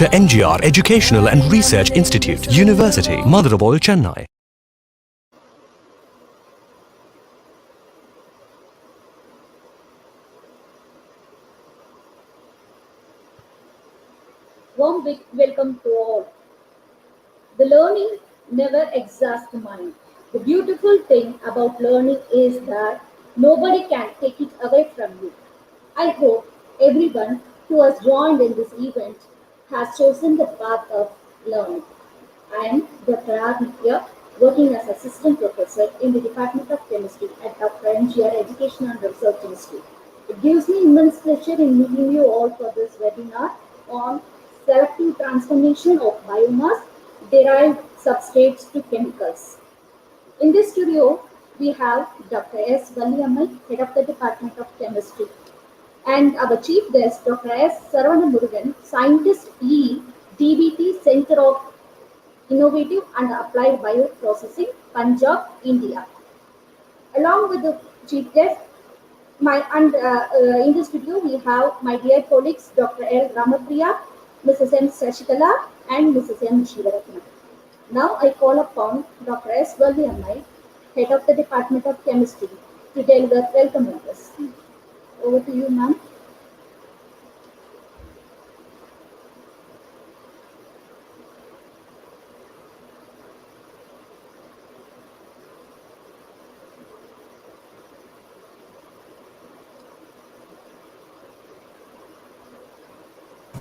Dr.MGR Educational and Research Institute, University, Madurai, Chennai. Warm welcome to all. The learning never exhausts the mind. The beautiful thing about learning is that nobody can take it away from you. I hope everyone who has joined in this event has chosen the path of learning. I am Dr. R here, working as Assistant Professor in the Department of Chemistry at Dr.MGR Education and Research Institute. It gives me immense pleasure in meeting you all for this webinar on selective transformation of biomass-derived substrates to chemicals. In this studio, we have Dr. S. Valliammal, Head of the Department of Chemistry, and our chief guest, Dr.S.Saravanamurugan, Scientist E, DBT, Center of Innovative and Applied Bioprocessing, Punjab, India. Along with the chief guest, in the studio we have my dear colleagues Dr. L. Ramapriya, Mrs. M. Sashikala, and Mrs. M. Shivaratna. Now I call upon Dr. S. Valliammal, Head of the Department of Chemistry, to deliver welcome address. Over to you, ma'am.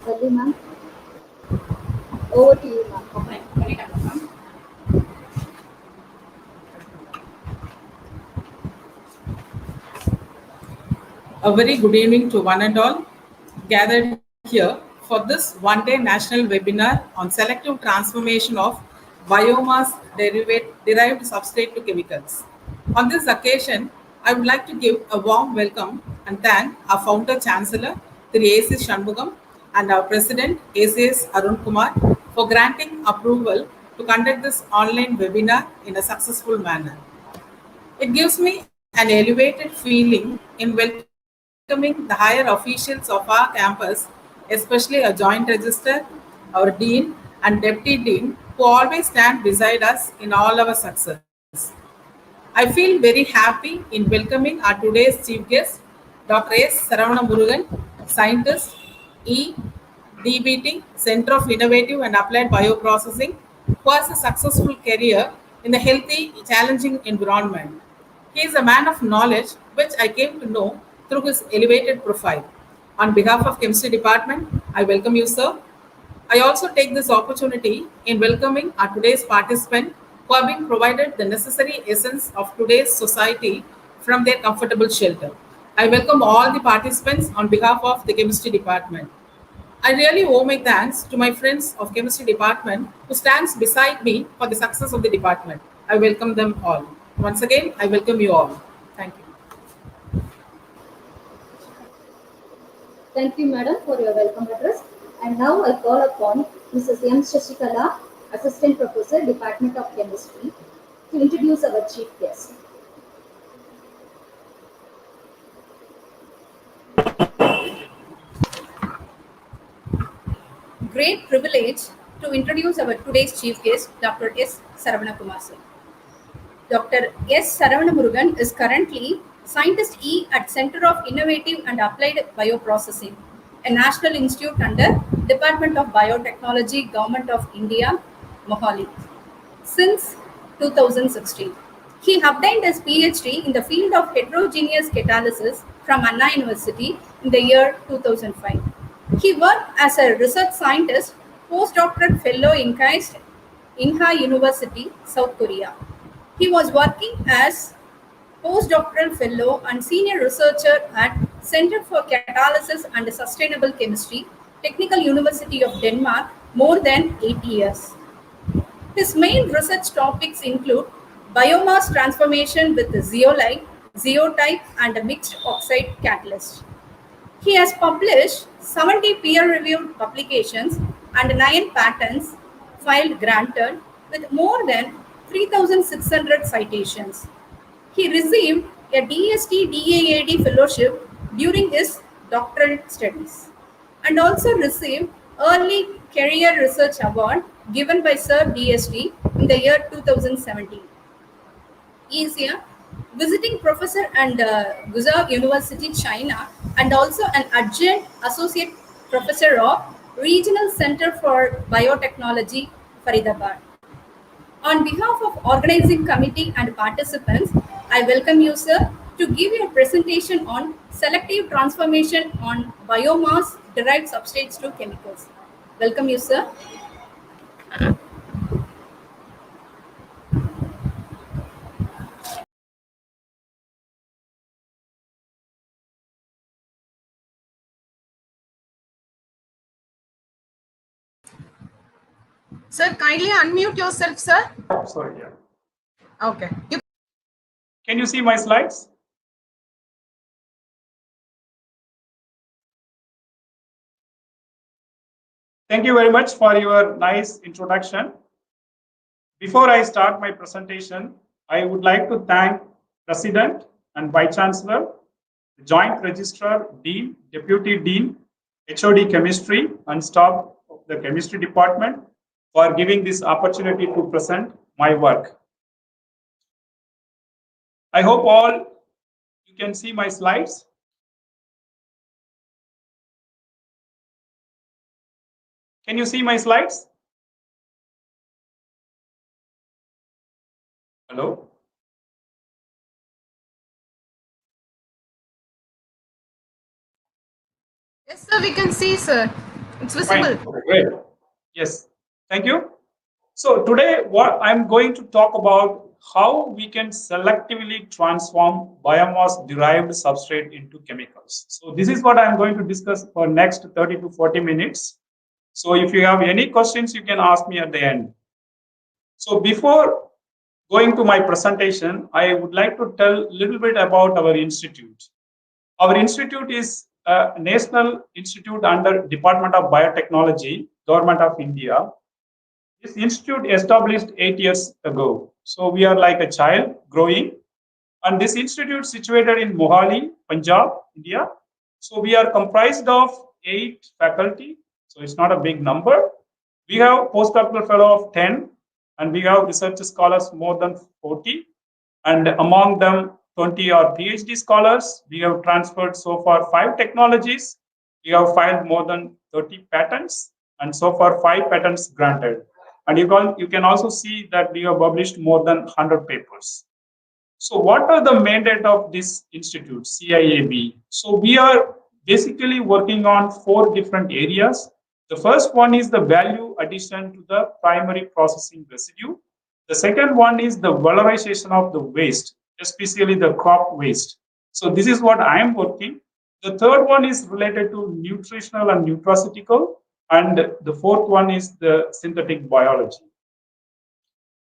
Valli, ma'am. Over to you, ma'am. A very good evening to one and all gathered here for this one-day national webinar on selective transformation of biomass-derived substrate to chemicals. On this occasion, I would like to give a warm welcome and thank our founder chancellor, Thiru A.C. Shanmugam, and our president, ACS Arun Kumar, for granting approval to conduct this online webinar in a successful manner. It gives me an elevated feeling in welcoming the higher officials of our campus, especially our joint registrar, our dean and deputy dean, who always stand beside us in all our success. I feel very happy in welcoming our today's chief guest, Dr.S.Saravanamurugan, scientist, E, DBT, Center of Innovative and Applied Bioprocessing, who has a successful career in a healthy, challenging environment. He is a man of knowledge, which I came to know through his elevated profile. On behalf of Chemistry Department, I welcome you, sir. I also take this opportunity in welcoming our today's participant who have been provided the necessary essence of today's society from their comfortable shelter. I welcome all the participants on behalf of the Chemistry Department. I really owe my thanks to my friends of Chemistry Department who stands beside me for the success of the department. I welcome them all. Once again, I welcome you all. Thank you. Thank you, madam, for your welcome address. And now I call upon Mrs. M. Shashikala, Assistant Professor, Department of Chemistry, to introduce our chief guest. Great privilege to introduce our today's chief guest, Dr. S. Saravanamurugan. Dr. S. Saravanamurugan is currently Scientist E at Center of Innovative and Applied Bioprocessing, a national institute under Department of Biotechnology, Government of India, Mohali, since 2016. He obtained his PhD in the field of heterogeneous catalysis from Anna University in the year 2005. He worked as a research scientist, postdoctoral fellow in KAIST, Inha University, South Korea. He was working as postdoctoral fellow and senior researcher at Center for Catalysis and Sustainable Chemistry, Technical University of Denmark, more than 8 years. His main research topics include biomass transformation with zeolite, zeotype, and a mixed oxide catalyst. He has published 70 peer-reviewed publications and 9 patents filed granted with more than 3,600 citations. He received a DST DAAD fellowship during his doctoral studies and also received Early Career Research Award given by Sir DST in the year 2017. He is a visiting professor and Gujarat University, China, and also an adjunct associate professor of Regional Center for Biotechnology, Faridabad. On behalf of organizing committee and participants, I welcome you, sir, to give your presentation on selective transformation on biomass-derived substrates to chemicals. Welcome you, sir. Sir, kindly unmute yourself, sir. Sorry, yeah. Okay. Can you see my slides? Thank you very much for your nice introduction. Before I start my presentation, I would like to thank President and Vice Chancellor, the Joint Registrar, Dean, Deputy Dean, HOD Chemistry, and staff of the Chemistry Department for giving this opportunity to present my work. I hope all you can see my slides. Can you see my slides? Hello? Yes, sir, we can see, sir. It's visible. Fine. Great. Yes. Thank you. So today, what I'm going to talk about how we can selectively transform biomass-derived substrate into chemicals. So this is what I'm going to discuss for next 30 to 40 minutes. So if you have any questions, you can ask me at the end. So before going to my presentation, I would like to tell a little bit about our institute. Our institute is a national institute under Department of Biotechnology, Government of India. This institute established 8 years ago. So we are like a child growing. And this institute situated in Mohali, Punjab, India. So we are comprised of 8 faculty. So it's not a big number. We have postdoctoral fellow of 10, and we have research scholars more than 40. And among them, 20 are PhD scholars. We have transferred so far 5 technologies. We have filed more than 30 patents, and so far 5 patents granted. And you can also see that we have published more than 100 papers. So what are the mandate of this institute, CIAB? So we are basically working on 4 different areas. The first one is the value addition to the primary processing residue. The second one is the valorization of the waste, especially the crop waste. So this is what I am working. The third one is related to nutritional and nutraceutical. And the fourth one is the synthetic biology.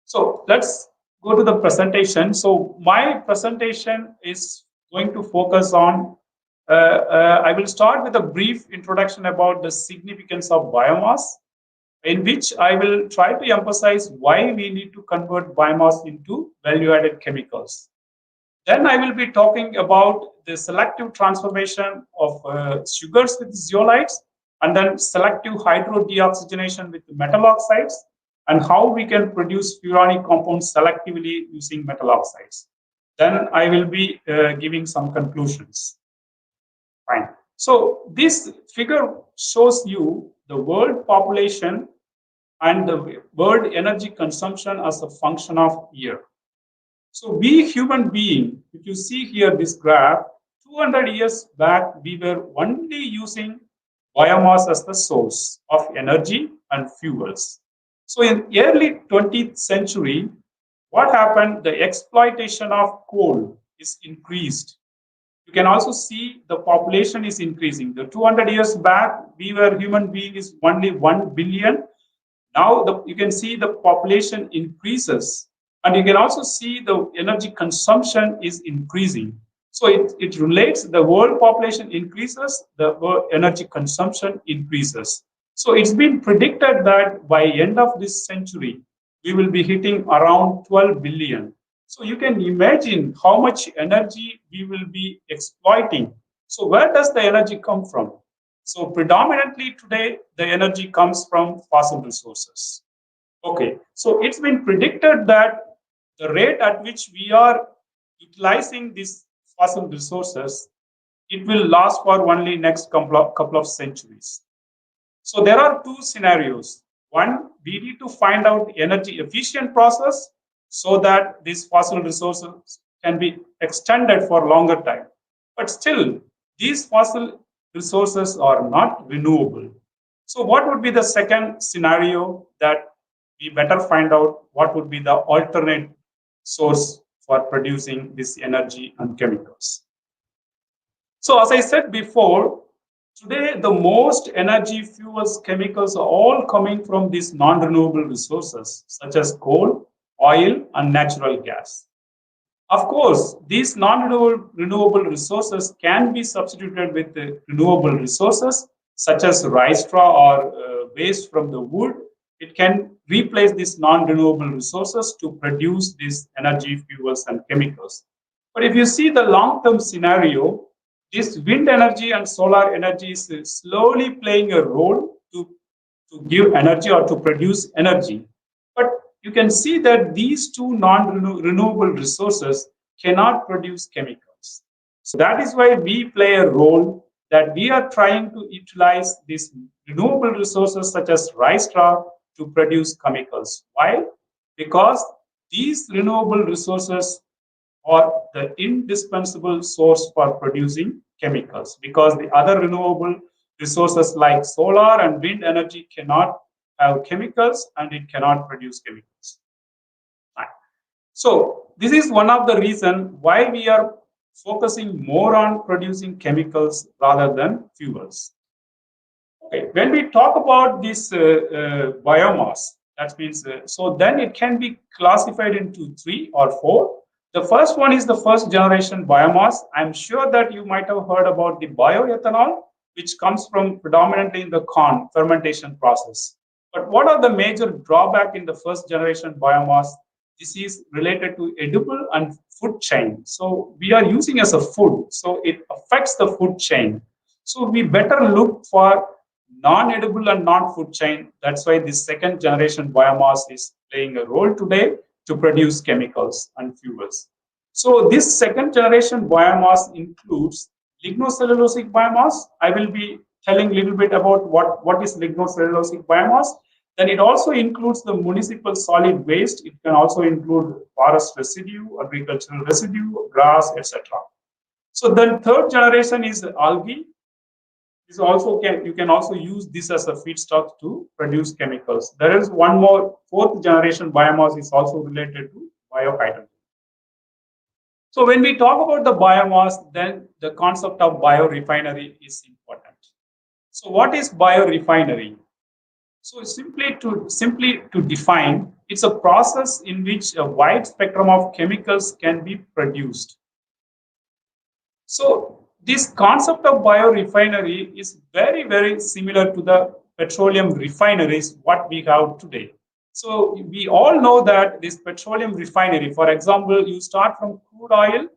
So let's go to the presentation. So my presentation is going to focus on, I will start with a brief introduction about the significance of biomass, in which I will try to emphasize why we need to convert biomass into value-added chemicals. Then I will be talking about the selective transformation of sugars with zeolites, and then selective hydrodeoxygenation with metal oxides, and how we can produce furanic compounds selectively using metal oxides. Then I will be giving some conclusions. Fine. So this figure shows you the world population and the world energy consumption as a function of year. So we human being, if you see here this graph, 200 years back, we were only using biomass as the source of energy and fuels. So in early 20th century, what happened? The exploitation of coal is increased. You can also see the population is increasing. The 200 years back, we were human being is only 1 billion. Now you can see the population increases, and you can also see the energy consumption is increasing. So it relates, the world population increases, the world energy consumption increases. So it's been predicted that by end of this century, we will be hitting around 12 billion. So you can imagine how much energy we will be exploiting. So where does the energy come from? So predominantly today, the energy comes from fossil resources. Okay, so it's been predicted that the rate at which we are utilizing these fossil resources, it will last for only next couple of centuries. So there are two scenarios. One, we need to find out energy efficient process so that these fossil resources can be extended for longer time. But still, these fossil resources are not renewable. So what would be the second scenario that we better find out what would be the alternate source for producing this energy and chemicals? So as I said before, today the most energy, fuels, chemicals are all coming from these non-renewable resources such as coal, oil, and natural gas. Of course, these non-renewable resources can be substituted with the renewable resources such as rice straw or waste from the wood. It can replace these non-renewable resources to produce these energy, fuels, and chemicals. But if you see the long-term scenario, this wind energy and solar energy is slowly playing a role to give energy or to produce energy. But you can see that these two non-renewable resources cannot produce chemicals. So that is why we play a role that we are trying to utilize these renewable resources such as rice straw to produce chemicals. Why? Because these renewable resources are the indispensable source for producing chemicals, because the other renewable resources like solar and wind energy cannot have chemicals and it cannot produce chemicals. Right. So this is one of the reasons why we are focusing more on producing chemicals rather than fuels. Okay. When we talk about this biomass, that means so then it can be classified into 3 or 4. The first one is the first generation biomass. I'm sure that you might have heard about the bioethanol, which comes from predominantly in the corn fermentation process. But what are the major drawback in the first generation biomass? This is related to edible and food chain. So we are using as a food, so it affects the food chain. So we better look for non-edible and non-food chain. That's why this second generation biomass is playing a role today to produce chemicals and fuels. So this second generation biomass includes lignocellulosic biomass. I will be telling a little bit about what is lignocellulosic biomass. Then it also includes the municipal solid waste. It can also include forest residue, agricultural residue, grass, etc. So then third generation is algae. This also you can also use this as a feedstock to produce chemicals. There is one more, fourth generation biomass is also related to biohydrogen. So when we talk about the biomass, then the concept of biorefinery is important. So what is biorefinery? So simply to define, it's a process in which a wide spectrum of chemicals can be produced. So this concept of biorefinery is very, very similar to the petroleum refineries what we have today. So we all know that this petroleum refinery, for example, you start from crude oil,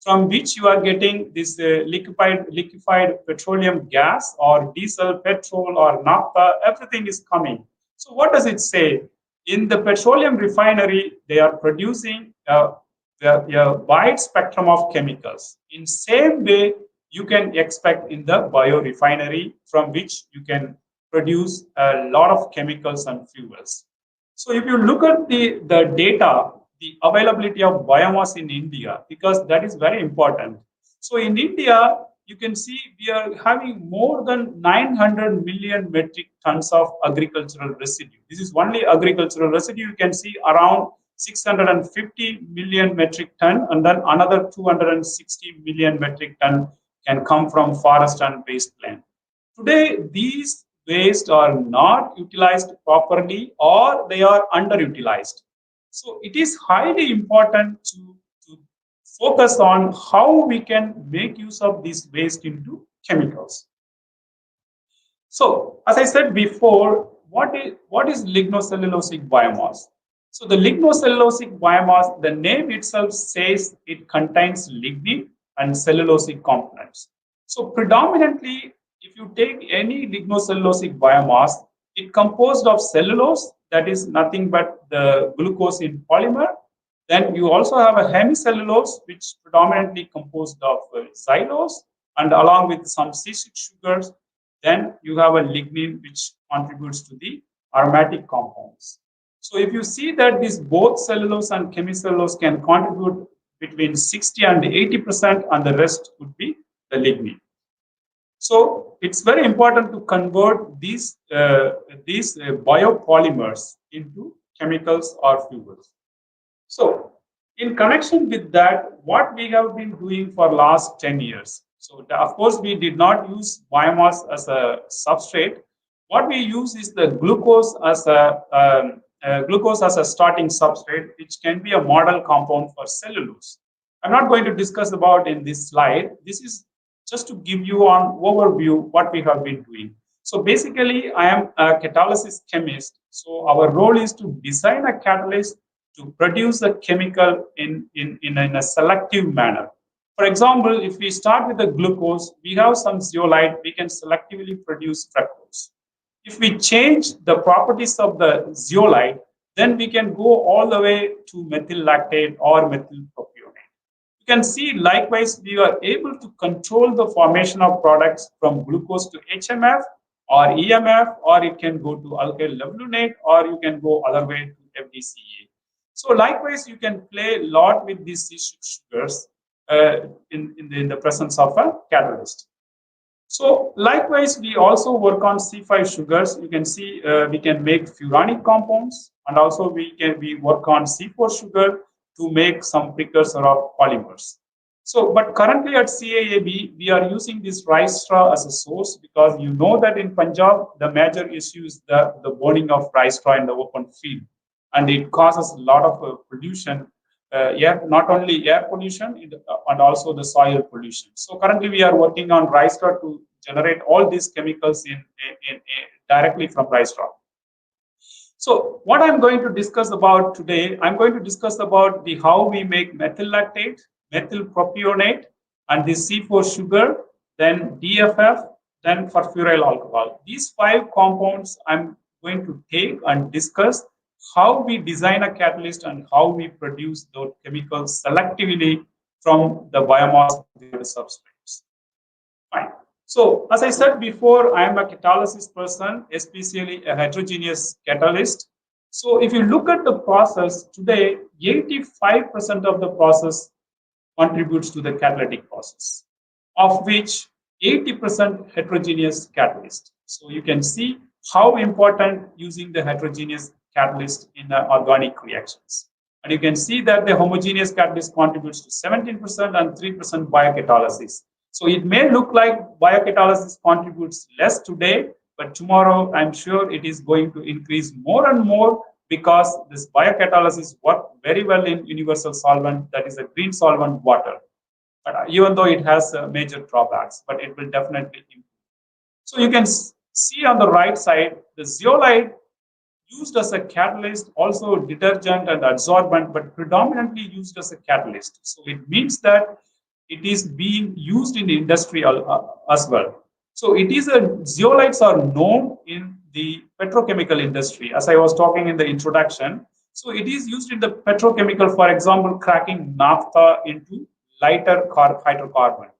from which you are getting this liquefied petroleum gas or diesel, petrol or naphtha, everything is coming. So what does it say? In the petroleum refinery, they are producing a wide spectrum of chemicals. In same way, you can expect in the biorefinery, from which you can produce a lot of chemicals and fuels. So if you look at the data, the availability of biomass in India, because that is very important. So in India, you can see we are having more than 900 million metric tons of agricultural residue. This is only agricultural residue. You can see around 650 million metric ton, and then another 260 million metric ton can come from forest and wasteland. Today, these waste are not utilized properly or they are underutilized. So it is highly important to focus on how we can make use of this waste into chemicals. So as I said before, what is lignocellulosic biomass? So the lignocellulosic biomass, the name itself says it contains lignin and cellulosic components. So predominantly if you take any lignocellulosic biomass, it composed of cellulose, that is nothing but the glucose in polymer. Then you also have a hemicellulose, which predominantly composed of xylose, and along with some C6 sugars. Then you have a lignin, which contributes to the aromatic compounds. So if you see that these both cellulose and chemicellulose can contribute between 60 and 80%, and the rest would be the lignin. So it's very important to convert these biopolymers into chemicals or fuels. So in connection with that, what we have been doing for last 10 years. So of course, we did not use biomass as a substrate. What we use is the glucose as a starting substrate, which can be a model compound for cellulose. I'm not going to discuss about in this slide. This is just to give you an overview what we have been doing. So basically, I am a catalysis chemist. So our role is to design a catalyst to produce a chemical in a selective manner. For example, if we start with the glucose, we have some zeolite, we can selectively produce fructose. If we change the properties of the zeolite, then we can go all the way to methyl lactate or methyl propionate. You can see likewise, we are able to control the formation of products from glucose to HMF or EMF, or it can go to alkyl levolunate, or you can go other way to FDCA. So likewise, you can play a lot with these sugars in the presence of a catalyst. So likewise, we also work on C5 sugars. You can see we can make furanic compounds, and also we work on C4 sugar to make some precursor of polymers. So, but currently at CAAB, we are using this rice straw as a source, because you know that in Punjab, the major issue is the burning of rice straw in the open field. And it causes a lot of pollution, not only air pollution, and also the soil pollution. So currently we are working on rice straw to generate all these chemicals directly from rice straw. So what I'm going to discuss about today, I'm going to discuss about how we make methyl lactate, methyl propionate, and the C4 sugar, then DFF, then furfuryl alcohol. These 5 compounds I'm going to take and discuss how we design a catalyst and how we produce those chemicals selectively from the biomass-derived substrates. Fine. So, as I said before, I am a catalysis person, especially a heterogeneous catalyst. So, if you look at the process today, 85% of the process contributes to the catalytic process, of which 80% heterogeneous catalyst. So, you can see how important using the heterogeneous catalyst in organic reactions. And you can see that the homogeneous catalyst contributes to 17% and 3% biocatalysis. So it may look like biocatalysis contributes less today, but tomorrow I'm sure it is going to increase more and more, because this biocatalysis works very well in universal solvent, that is a green solvent, water. But even though it has major drawbacks, but it will definitely improve. So you can see on the right side, the zeolite used as a catalyst, also detergent and adsorbent, but predominantly used as a catalyst. So it means that it is being used in the industry as well. So it is zeolites are known in the petrochemical industry, as I was talking in the introduction. So it is used in the petrochemical, for example, cracking naphtha into lighter hydrocarbon.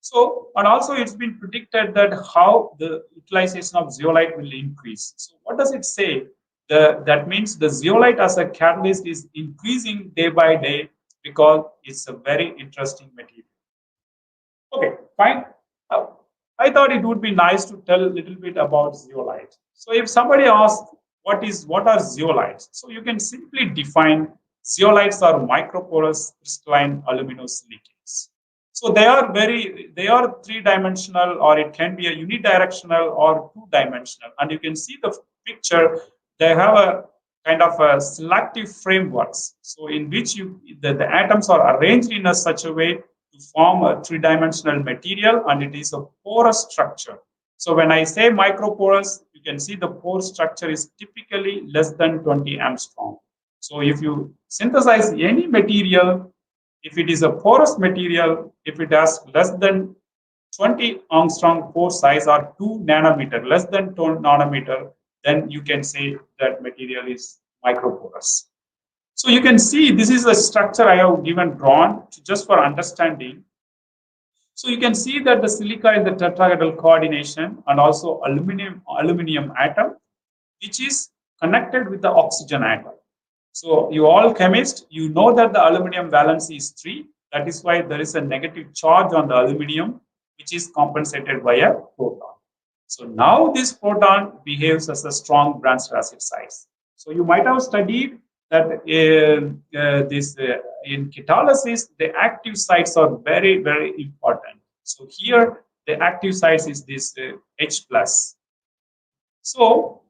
So, and also it's been predicted that how the utilization of zeolite will increase. So what does it say? That means the zeolite as a catalyst is increasing day by day, because it's a very interesting material. Okay, fine. I thought it would be nice to tell a little bit about zeolite. So if somebody asks what are zeolites, so you can simply define zeolites are microporous crystalline aluminosilicates. So they are 3-dimensional, or it can be a unidirectional or 2-dimensional. And you can see the picture. They have a kind of a selective frameworks, so in which the atoms are arranged in such a way to form a 3-dimensional material, and it is a porous structure. So when I say microporous, you can see the pore structure is typically less than 20 angstrom. So if you synthesize any material, if it is a porous material, if it has less than 20 angstrom pore size or 2 nanometer, less than 2 nanometer, then you can say that material is microporous. So you can see this is a structure I have given drawn just for understanding. So you can see that the silica in the tetrahedral coordination and also aluminum atom, which is connected with the oxygen atom. So you all chemists, you know that the aluminum valency is 3. That is why there is a negative charge on the aluminum, which is compensated by a proton. So now this proton behaves as a strong branched acid sites. So you might have studied that in catalysis, the active sites are very, very important. So here the active sites is this H plus. So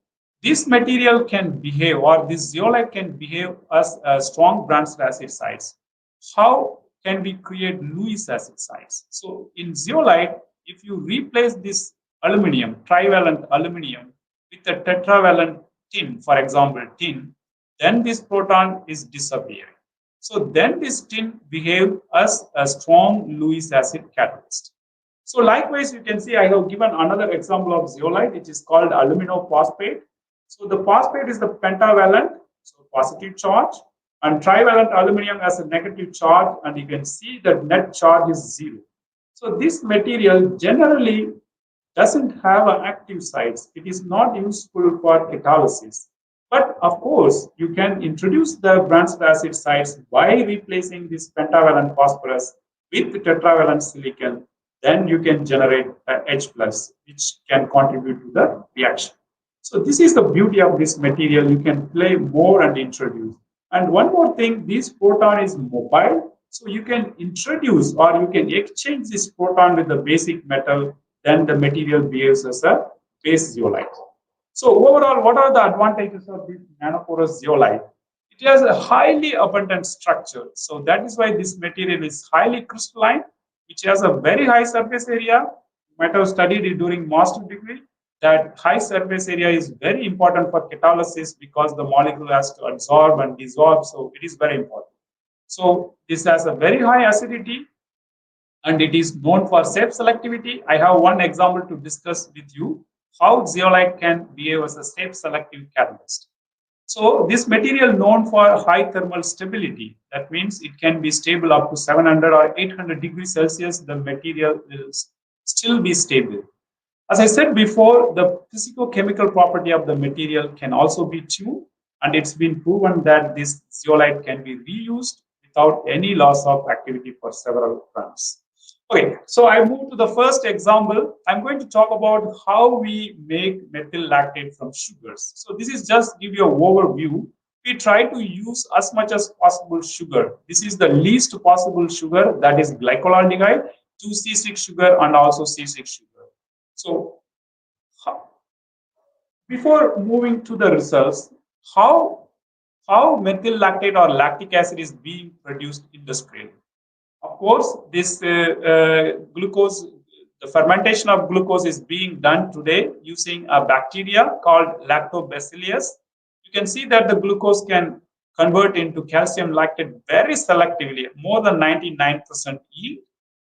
this material can behave, or this zeolite can behave as a strong branched acid sites. How can we create Lewis acid sites? So in zeolite, if you replace this aluminum, trivalent aluminum, with a tetravalent tin, for example, tin, then this proton is disappearing. So then this tin behaves as a strong Lewis acid catalyst. So likewise, you can see I have given another example of zeolite, which is called aluminophosphate. So the phosphate is the pentavalent, so positive charge, and trivalent aluminum has a negative charge, and you can see that net charge is 0. So this material generally doesn't have an active sites. It is not useful for catalysis. But of course, you can introduce the branched acid sites by replacing this pentavalent phosphorus with tetravalent silicon. Then you can generate H plus, which can contribute to the reaction. So this is the beauty of this material. You can play more and introduce. And one more thing, this proton is mobile. So you can introduce or you can exchange this proton with the basic metal. Then the material behaves as a base zeolite. So overall, what are the advantages of this nanoporous zeolite? It has a highly abundant structure. So that is why this material is highly crystalline, which has a very high surface area. You might have studied it during master degree. That high surface area is very important for catalysis because the molecule has to absorb and dissolve. So it is very important. So this has a very high acidity and it is known for safe selectivity. I have one example to discuss with you how zeolite can behave as a safe selective catalyst. So this material known for high thermal stability, that means it can be stable up to 700 or 800 degrees Celsius, the material will still be stable. As I said before, the physicochemical property of the material can also be tuned, and it's been proven that this zeolite can be reused without any loss of activity for several runs. Okay, so I move to the first example. I'm going to talk about how we make methyl lactate from sugars. So this is just give you an overview. We try to use as much as possible sugar. This is the least possible sugar, that is glycolaldehyde, 2C6 sugar and also C6 sugar. So before moving to the results, how methyl lactate or lactic acid is being produced industrially. Of course, this glucose, the fermentation of glucose is being done today using a bacteria called lactobacillus. You can see that the glucose can convert into calcium lactate very selectively, more than 99% yield.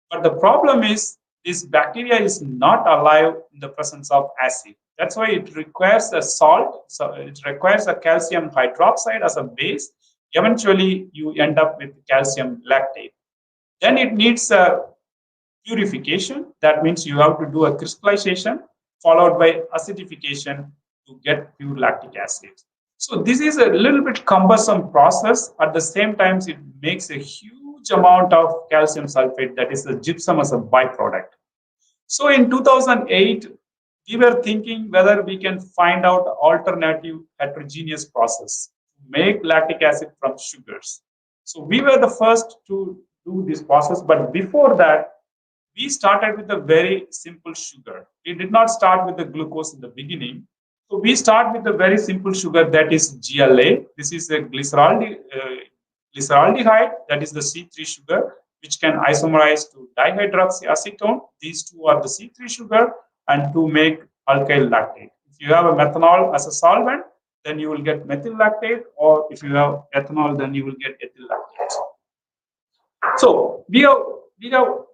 But the problem is this bacteria is not alive in the presence of acid. That's why it requires a salt. So it requires a calcium hydroxide as a base. Eventually, you end up with calcium lactate. Then it needs a purification. That means you have to do a crystallization followed by acidification to get pure lactic acid. So this is a little bit cumbersome process. At the same time, it makes a huge amount of calcium sulfate, that is the gypsum, as a byproduct. So in 2008, we were thinking whether we can find out alternative heterogeneous process to make lactic acid from sugars. So we were the first to do this process, but before that, we started with a very simple sugar. We did not start with the glucose in the beginning. So we start with a very simple sugar, that is GLA. This is a glyceraldehyde, that is the C3 sugar, which can isomerize to dihydroxyacetone. These two are the C3 sugar, and to make alkyl lactate. If you have a methanol as a solvent, then you will get methyl lactate, or if you have ethanol, then you will get ethyl lactate. So we have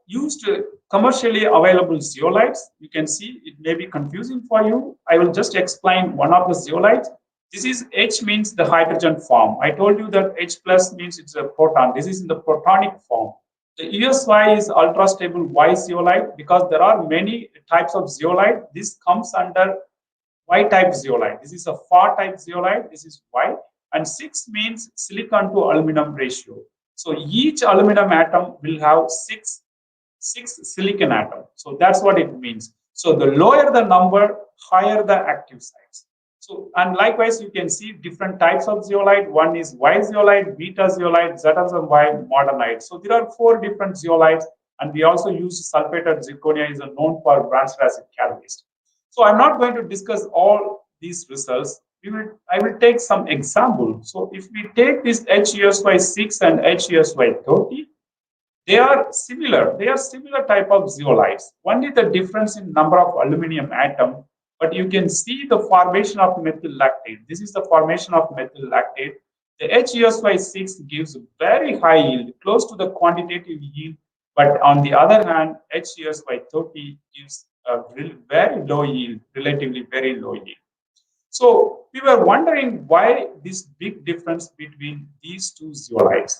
used commercially available zeolites. You can see it may be confusing for you. I will just explain one of the zeolites. This is H means the hydrogen form. I told you that H plus means it's a proton. This is in the protonic form. The USY is ultra stable Y zeolite because there are many types of zeolite. This comes under Y type zeolite. This is a FAR type zeolite. This is Y. And 6 means silicon to aluminum ratio. So each aluminum atom will have six silicon atoms. So that's what it means. So the lower the number, higher the active sites. So, and likewise, you can see different types of zeolite. One is Y zeolite, beta zeolite, zeta Y, modernite. So there are 4 different zeolites, and we also use sulfated zirconia is known for branched acid catalyst. So I'm not going to discuss all these results. I will take some example. So if we take this HUSY6 and HUSY30, they are similar. They are similar type of zeolites. Only the difference in number of aluminum atom, but you can see the formation of methyl lactate. This is the formation of methyl lactate. The HUSY6 gives very high yield, close to the quantitative yield, but on the other hand, HUSY30 gives a very low yield, relatively very low yield. So we were wondering why this big difference between these two zeolites.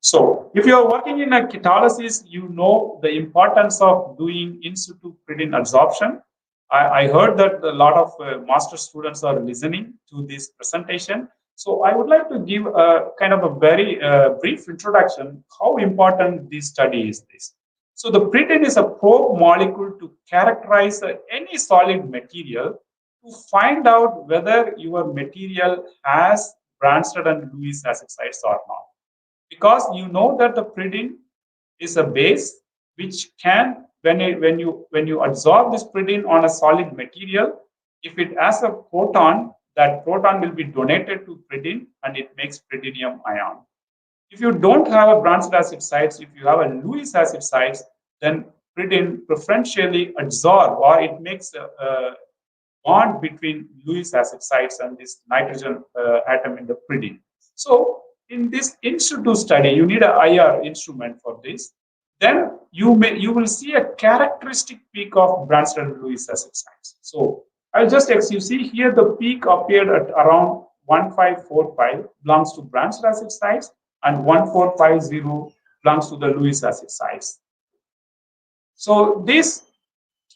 So if you are working in a catalysis, you know the importance of doing in situ pyridine absorption. I heard that a lot of master students are listening to this presentation. So I would like to give a kind of a very brief introduction how important this study is. So the pyridine is a probe molecule to characterize any solid material to find out whether your material has branched and Lewis acid sites or not. Because you know that the pyridine is a base which can, when you absorb this pyridine on a solid material, if it has a proton, that proton will be donated to pyridine and it makes pyridinium ion. If you don't have a branched acid sites, if you have a Lewis acid sites, then pyridine preferentially absorb, or it makes a bond between Lewis acid sites and this nitrogen atom in the pyridine. So in this in situ study, you need an IR instrument for this. Then you will see a characteristic peak of branched and Lewis acid sites. So I'll just you see here the peak appeared at around 1545 belongs to branched acid sites and 1450 belongs to the Lewis acid sites. So this,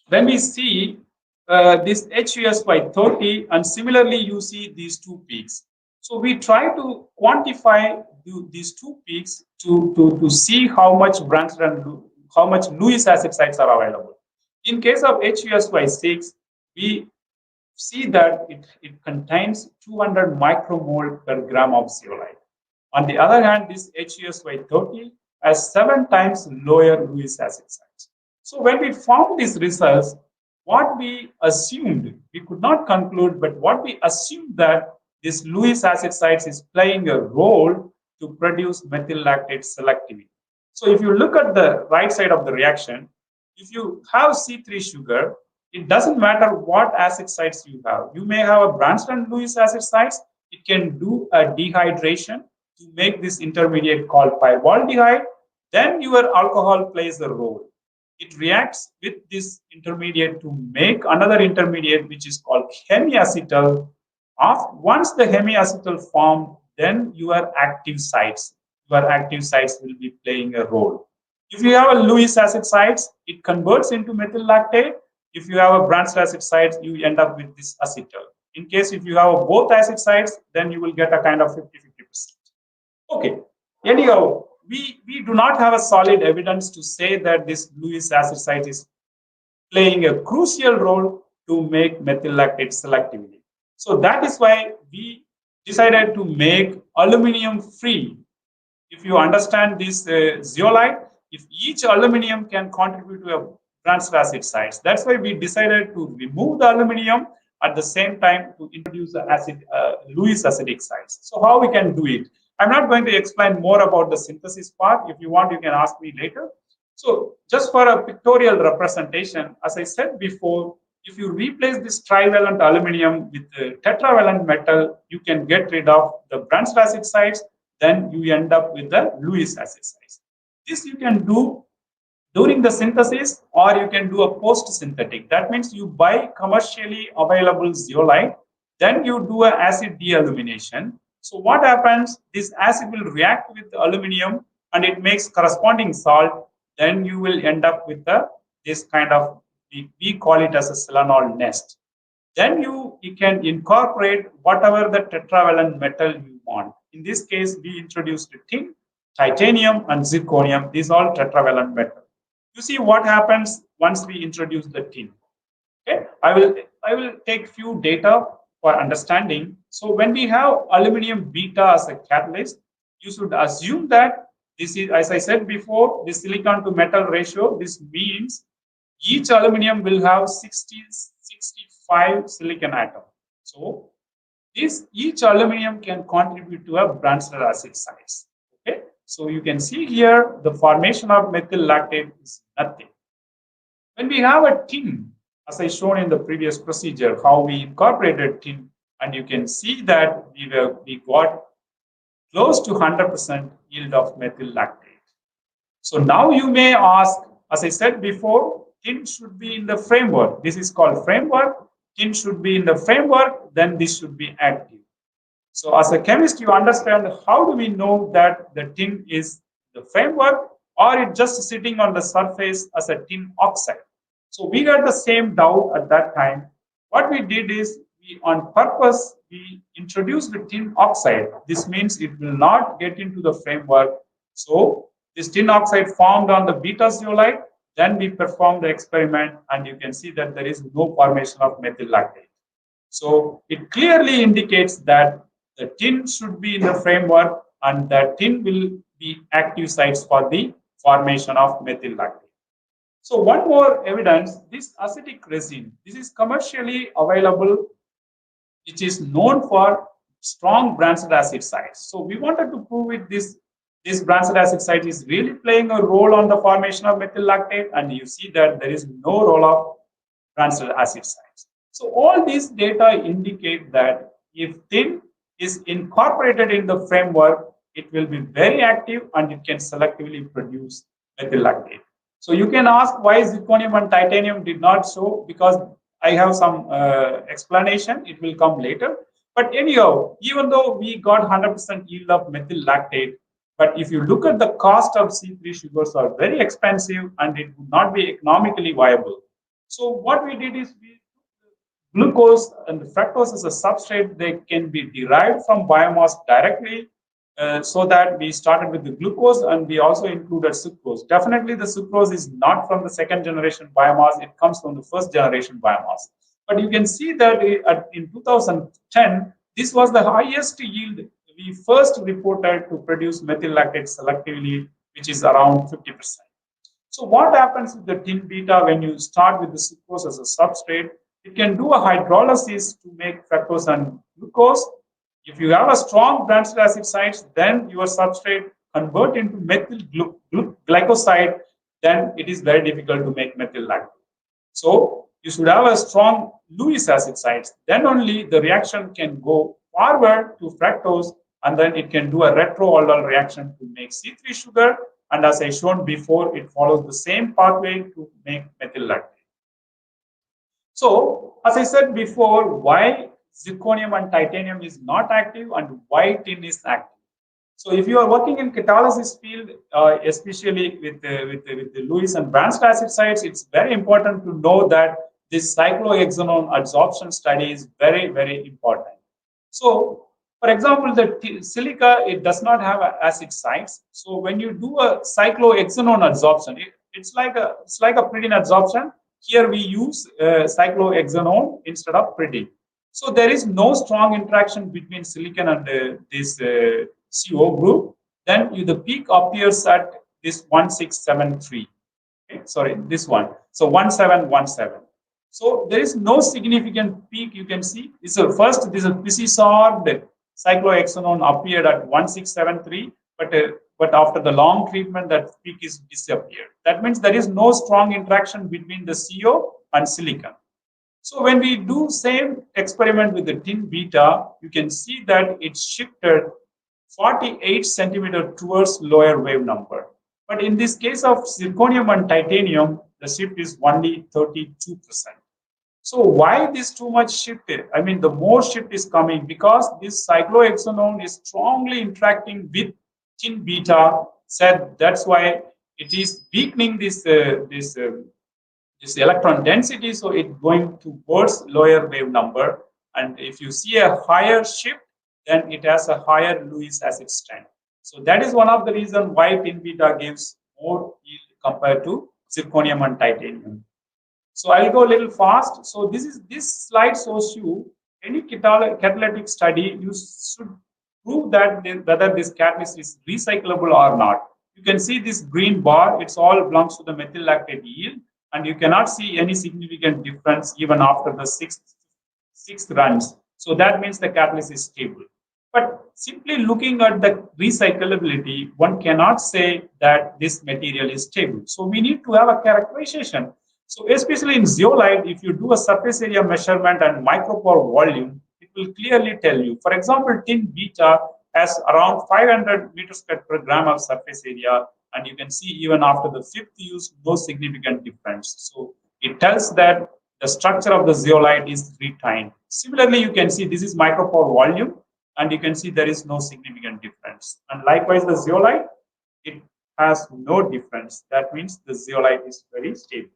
when we see this HUSY30, and similarly you see these 2 peaks. So we try to quantify these 2 peaks to see how much branched and how much Lewis acid sites are available. In case of HUSY6, we see that it contains 200 micromole per gram of zeolite. On the other hand, this HUSY30 has 7 times lower Lewis acid sites. So when we found these results, what we assumed, we could not conclude, but what we assumed that this Lewis acid sites is playing a role to produce methyl lactate selectivity. So if you look at the right side of the reaction, if you have C3 sugar, it doesn't matter what acid sites you have. You may have a branched and Lewis acid sites. It can do a dehydration to make this intermediate called pyrovaldehyde. Then your alcohol plays a role. It reacts with this intermediate to make another intermediate which is called hemiacetal. Once the hemiacetal form, then your active sites will be playing a role. If you have a Lewis acid sites, it converts into methyl lactate. If you have a branched acid sites, you end up with this acetal. In case if you have both acid sites, then you will get a kind of 50-50%. Okay, anyhow, we do not have a solid evidence to say that this Lewis acid site is playing a crucial role to make methyl lactate selectivity. So that is why we decided to make aluminum free. If you understand this zeolite, if each aluminum can contribute to a branched acid sites, that's why we decided to remove the aluminum at the same time to introduce the Lewis acidic sites. So how we can do it? I'm not going to explain more about the synthesis part. If you want, you can ask me later. So just for a pictorial representation, as I said before, if you replace this trivalent aluminum with the tetravalent metal, you can get rid of the branched acid sites. Then you end up with the Lewis acid sites. This you can do during the synthesis, or you can do a post-synthetic. That means you buy commercially available zeolite, then you do an acid dealumination. So what happens, this acid will react with the aluminum and it makes corresponding salt. Then you will end up with this kind of, we call it as a selenol nest. Then you can incorporate whatever the tetravalent metal you want. In this case, we introduced tin, titanium, and zirconium. These are all tetravalent metal. You see what happens once we introduce the tin. Okay, I will take few data for understanding. So when we have aluminum beta as a catalyst, you should assume that this is, as I said before, the silicon to metal ratio. This means each aluminum will have 65 silicon atom. So each aluminum can contribute to a branched acid sites. Okay, so you can see here the formation of methyl lactate is nothing. When we have a tin, as I shown in the previous procedure, how we incorporated tin, and you can see that we got close to 100% yield of methyl lactate. So now you may ask, as I said before, tin should be in the framework. This is called framework. Tin should be in the framework, then this should be active. So as a chemist, you understand how do we know that the tin is the framework or it's just sitting on the surface as a tin oxide. So we got the same doubt at that time. What we did is on purpose, we introduced the tin oxide. This means it will not get into the framework. So this tin oxide formed on the beta zeolite. Then we performed the experiment and you can see that there is no formation of methyl lactate. So it clearly indicates that the tin should be in the framework and the tin will be active sites for the formation of methyl lactate. So one more evidence, this acetic resin, this is commercially available, which is known for strong branched acid sites. So we wanted to prove it, this branched acid site is really playing a role on the formation of methyl lactate, and you see that there is no role of branched acid sites. So all these data indicate that if tin is incorporated in the framework, it will be very active and it can selectively produce methyl lactate. So you can ask why zirconium and titanium did not show, because I have some explanation, it will come later. But anyhow, even though we got 100% yield of methyl lactate, but if you look at the cost of C3 sugars are very expensive and it would not be economically viable. So what we did is we glucose and fructose as a substrate, they can be derived from biomass directly. So that we started with the glucose and we also included sucrose. Definitely the sucrose is not from the second generation biomass, it comes from the first generation biomass. But you can see that in 2010, this was the highest yield we first reported to produce methyl lactate selectively, which is around 50%. So what happens with the tin beta when you start with the sucrose as a substrate? It can do a hydrolysis to make fructose and glucose. If you have a strong branched acid sites, then your substrate convert into methyl glycoside, then it is very difficult to make methyl lactate. So you should have a strong Lewis acid sites, then only the reaction can go forward to fructose and then it can do a retroaldol reaction to make C3 sugar. And as I shown before, it follows the same pathway to make methyl lactate. So as I said before, why zirconium and titanium is not active and why tin is active. So if you are working in catalysis field, especially with the Lewis and branched acid sites, it's very important to know that this cyclohexanone adsorption study is very, very important. So for example, the silica, it does not have acid sites. So when you do a cyclohexanone adsorption, it's like a pyridine adsorption. Here we use cyclohexanone instead of pyridine. So there is no strong interaction between silicon and this CO group. Then the peak appears at this 1673. Okay? Sorry, this one. So 1717. So there is no significant peak you can see. This is first, this is pisisorb cyclohexanone appeared at 1673, but after the long treatment, that peak is disappeared. That means there is no strong interaction between the CO and silicon. So when we do same experiment with the tin beta, you can see that it shifted 48 centimeter towards lower wave number. But in this case of zirconium and titanium, the shift is only 32%. So why this too much shift? I mean, the more shift is coming because this cyclohexanone is strongly interacting with tin beta. Said that's why it is weakening this electron density, so it's going towards lower wave number. And if you see a higher shift, then it has a higher Lewis acid strength. So that is one of the reasons why tin beta gives more yield compared to zirconium and titanium. So I'll go a little fast. So this slide shows you any catalytic study. You should prove that whether this catalyst is recyclable or not. You can see this green bar. It's all belongs to the methyl lactate yield, and you cannot see any significant difference even after the sixth runs. So that means the catalyst is stable. But simply looking at the recyclability, one cannot say that this material is stable. So we need to have a characterization. So especially in zeolite, if you do a surface area measurement and micropore volume, it will clearly tell you. For example, tin beta has around 500 meters per gram of surface area, and you can see even after the fifth use, no significant difference. So it tells that the structure of the zeolite is retained. Similarly, you can see this is micropore volume, and you can see there is no significant difference. And likewise, the zeolite, it has no difference. That means the zeolite is very stable.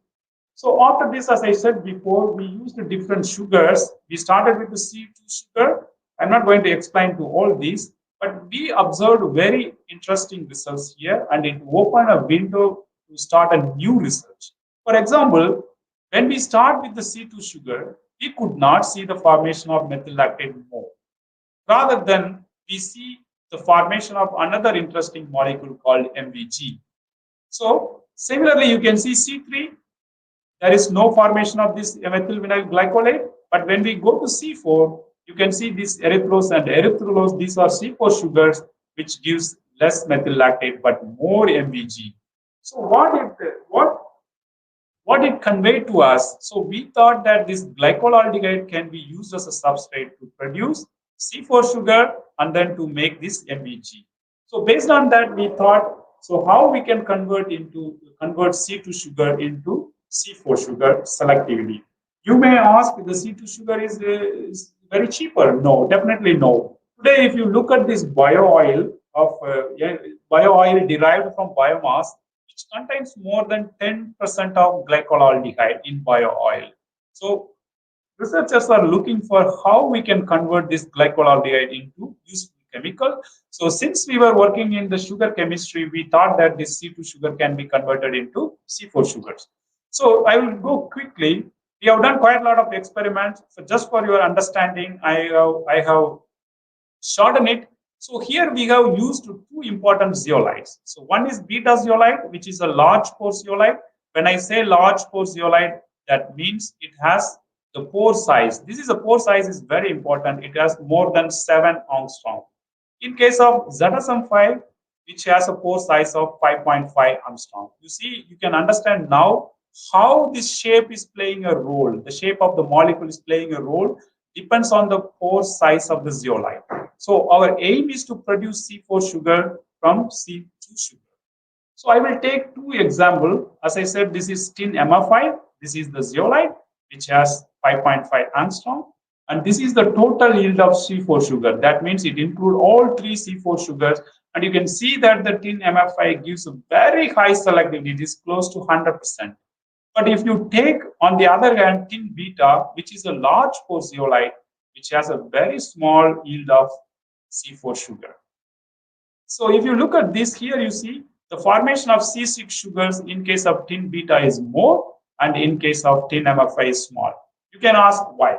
So after this, as I said before, we used different sugars. We started with the C2 sugar. I'm not going to explain to all these, but we observed very interesting results here, and it opened a window to start a new research. For example, when we start with the C2 sugar, we could not see the formation of methyl lactate more. Rather than we see the formation of another interesting molecule called MVG. So similarly, you can see C3, there is no formation of this methyl vinyl glycolate. But when we go to C4, you can see this erythrose and erythrulose. These are C4 sugars, which gives less methyl lactate but more MVG. So what it conveyed to us? So we thought that this glycolaldehyde can be used as a substrate to produce C4 sugar and then to make this MVG. So based on that, we thought, so how we can convert C2 sugar into C4 sugar selectively. You may ask, the C2 sugar is very cheaper. No, definitely no. Today, if you look at this bio oil derived from biomass, which contains more than 10% of glycolaldehyde in bio oil. So researchers are looking for how we can convert this glycolaldehyde into useful chemical. So since we were working in the sugar chemistry, we thought that this C2 sugar can be converted into C4 sugars. So I will go quickly. We have done quite a lot of experiments. So just for your understanding, I have shortened it. So here we have used two important zeolites. So one is beta zeolite, which is a large pore zeolite. When I say large pore zeolite, that means it has the pore size. This pore size is very important. It has more than 7 angstrom. In case of ZSM5, which has a pore size of 5.5 angstrom. You see, you can understand now how this shape is playing a role. The shape of the molecule is playing a role, depends on the pore size of the zeolite. So our aim is to produce C4 sugar from C2 sugar. So I will take two examples. As I said, this is tin MF5. This is the zeolite, which has 5.5 angstrom. And this is the total yield of C4 sugar. That means it includes all three C4 sugars. And you can see that the tin MF5 gives a very high selectivity. It is close to 100%. But if you take, on the other hand, tin beta, which is a large pore zeolite, which has a very small yield of C4 sugar. So if you look at this here, you see the formation of C6 sugars in case of tin beta is more, and in case of tin MF5 is small. You can ask why.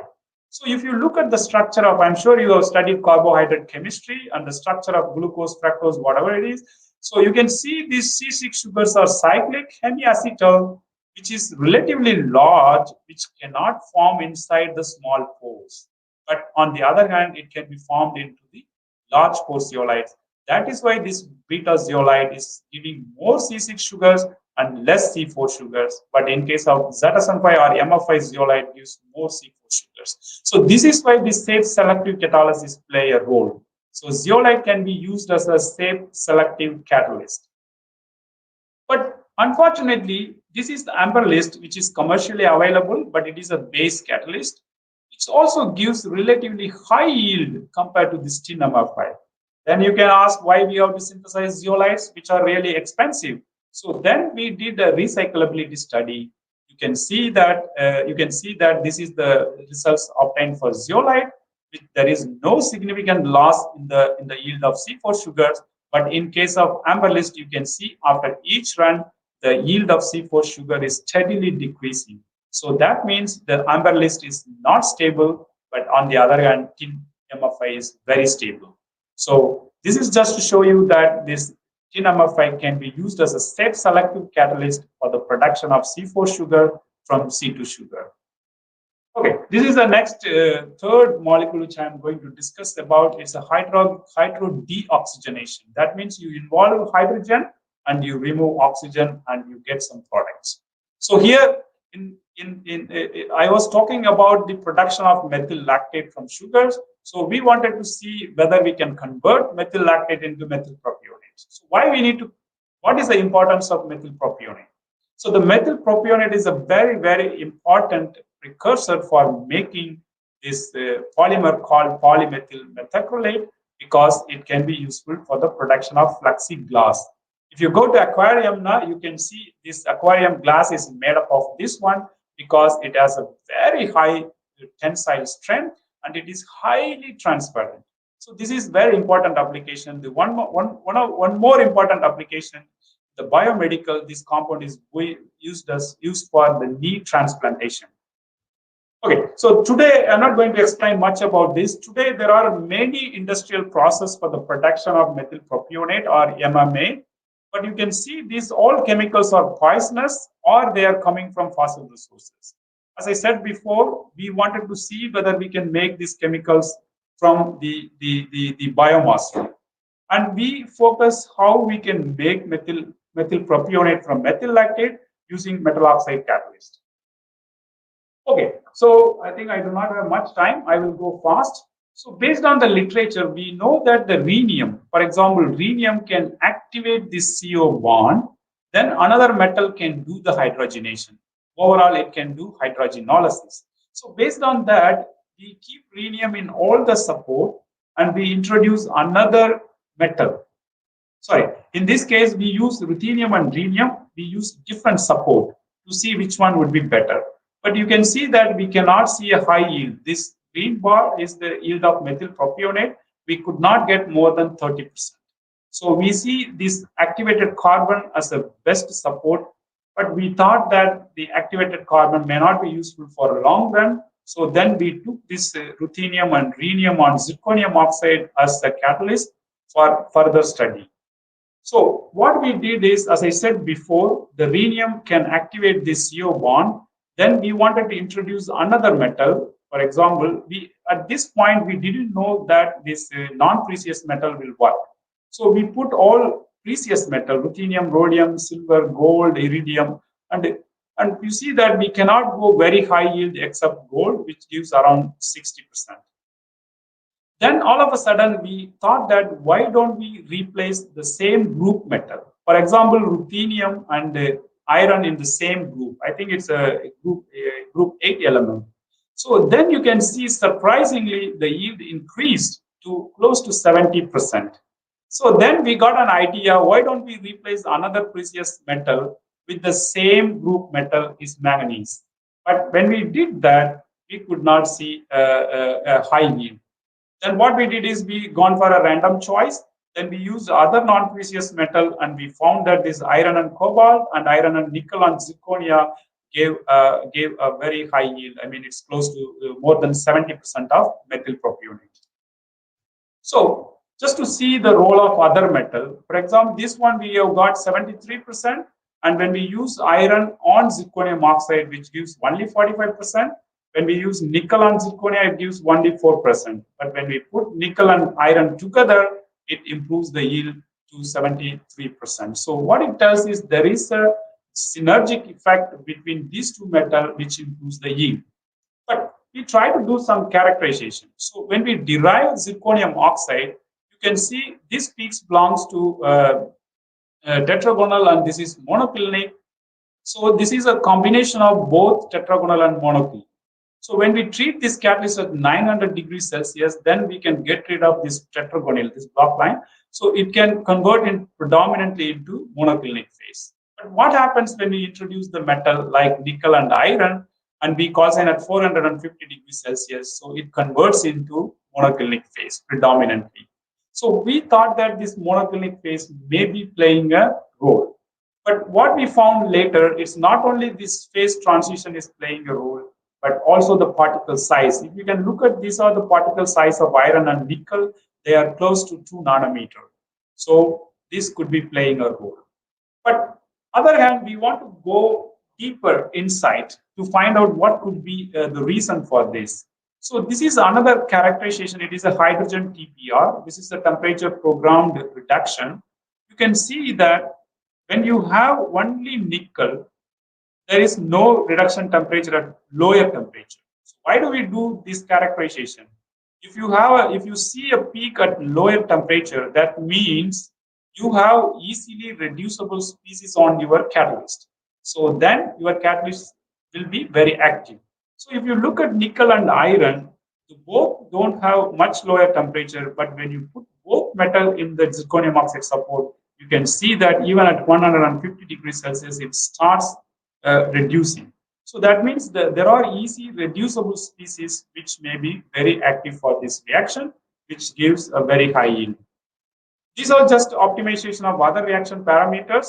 So if you look at the structure of, I'm sure you have studied carbohydrate chemistry and the structure of glucose, fructose, whatever it is. So you can see these C6 sugars are cyclic hemiacetal, which is relatively large, which cannot form inside the small pores. But on the other hand, it can be formed into the large pore zeolites. That is why this beta zeolite is giving more C6 sugars and less C4 sugars. But in case of ZSM5 or MF5 zeolite gives more C4 sugars. So this is why this safe selective catalysis play a role. So zeolite can be used as a safe selective catalyst. Unfortunately, this is the amber list, which is commercially available, but it is a base catalyst. It also gives relatively high yield compared to this tin number 5. Then you can ask why we have to synthesize zeolites, which are really expensive. So then we did a recyclability study. You can see that this is the results obtained for zeolite. There is no significant loss in the yield of C4 sugars, but in case of amber list, you can see after each run the yield of C4 sugar is steadily decreasing. So that means the amber list is not stable, but on the other hand, tin MF5 is very stable. So this is just to show you that this tin MF5 can be used as a safe selective catalyst for the production of C4 sugar from C2 sugar. Okay, this is the next third molecule which I am going to discuss about. It's a hydro deoxygenation. That means you involve hydrogen and you remove oxygen and you get some products. So here I was talking about the production of methyl lactate from sugars. So we wanted to see whether we can convert methyl lactate into methyl propionate. So what is the importance of methyl propionate? So the methyl propionate is a very, very important precursor for making this polymer called polymethyl methacrylate, because it can be useful for the production of fluxy glass. If you go to aquarium now, you can see this aquarium glass is made up of this one because it has a very high tensile strength and it is highly transparent. So this is very important application. The one more important application, the biomedical, this compound is used for the knee transplantation. Okay, so today I'm not going to explain much about this. Today there are many industrial processes for the production of methyl propionate or MMA, but you can see these all chemicals are poisonous or they are coming from fossil resources. As I said before, we wanted to see whether we can make these chemicals from the biomass. And we focus how we can make methyl propionate from methyl lactate using metal oxide catalyst. Okay, so I think I do not have much time. I will go fast. So based on the literature, we know that the rhenium, for example, rhenium can activate this CO bond. Then another metal can do the hydrogenation. Overall, it can do hydrogenolysis. So based on that, we keep rhenium in all the support and we introduce another metal. Sorry, in this case, we use ruthenium and rhenium. We use different support to see which one would be better. But you can see that we cannot see a high yield. This green bar is the yield of methyl propionate. We could not get more than 30%. So we see this activated carbon as the best support, but we thought that the activated carbon may not be useful for a long run. So then we took this ruthenium and rhenium on zirconium oxide as the catalyst for further study. So what we did is, as I said before, the rhenium can activate this CO bond. Then we wanted to introduce another metal. For example, at this point, we didn't know that this non-precious metal will work. So we put all precious metal, ruthenium, rhodium, silver, gold, iridium, and you see that we cannot go very high yield except gold, which gives around 60%. Then all of a sudden, we thought that why don't we replace the same group metal? For example, ruthenium and iron in the same group. I think it's a group 8 element. So then you can see, surprisingly, the yield increased to close to 70%. So then we got an idea, why don't we replace another precious metal with the same group metal is manganese. But when we did that, we could not see a high yield. Then what we did is we gone for a random choice. Then we used other non-precious metal and we found that this iron and cobalt and iron and nickel and zirconia gave a very high yield. I mean, it's close to more than 70% of methyl propionate. So just to see the role of other metal, for example, this one we have got 73%. And when we use iron on zirconium oxide, which gives only 45%, when we use nickel on zirconia, it gives only 4%. But when we put nickel and iron together, it improves the yield to 73%. So what it does is there is a synergic effect between these two metals, which improves the yield. But we try to do some characterization. So when we derive zirconium oxide, you can see this peaks belongs to tetragonal and this is monoclinic. So this is a combination of both tetragonal and monoclinic. So when we treat this catalyst at 900 degrees Celsius, then we can get rid of this tetragonal, this block line. So it can convert in predominantly into monoclinic phase. But what happens when we introduce the metal like nickel and iron and we calcine at 450 degrees Celsius? So it converts into monoclinic phase predominantly. So we thought that this monoclinic phase may be playing a role. But what we found later is not only this phase transition is playing a role, but also the particle size. If you can look at, these are the particle size of iron and nickel, they are close to 2 nanometer. So this could be playing a role. But other hand, we want to go deeper inside to find out what could be the reason for this. So this is another characterization. It is a hydrogen TPR. This is a temperature programmed reduction. You can see that when you have only nickel, there is no reduction temperature at lower temperature. So why do we do this characterization? If you see a peak at lower temperature, that means you have easily reducible species on your catalyst. So then your catalyst will be very active. So if you look at nickel and iron, both don't have much lower temperature, but when you put both metal in the zirconium oxide support, you can see that even at 150 degrees Celsius, it starts reducing. So that means that there are easy reducible species which may be very active for this reaction, which gives a very high yield. These are just optimization of other reaction parameters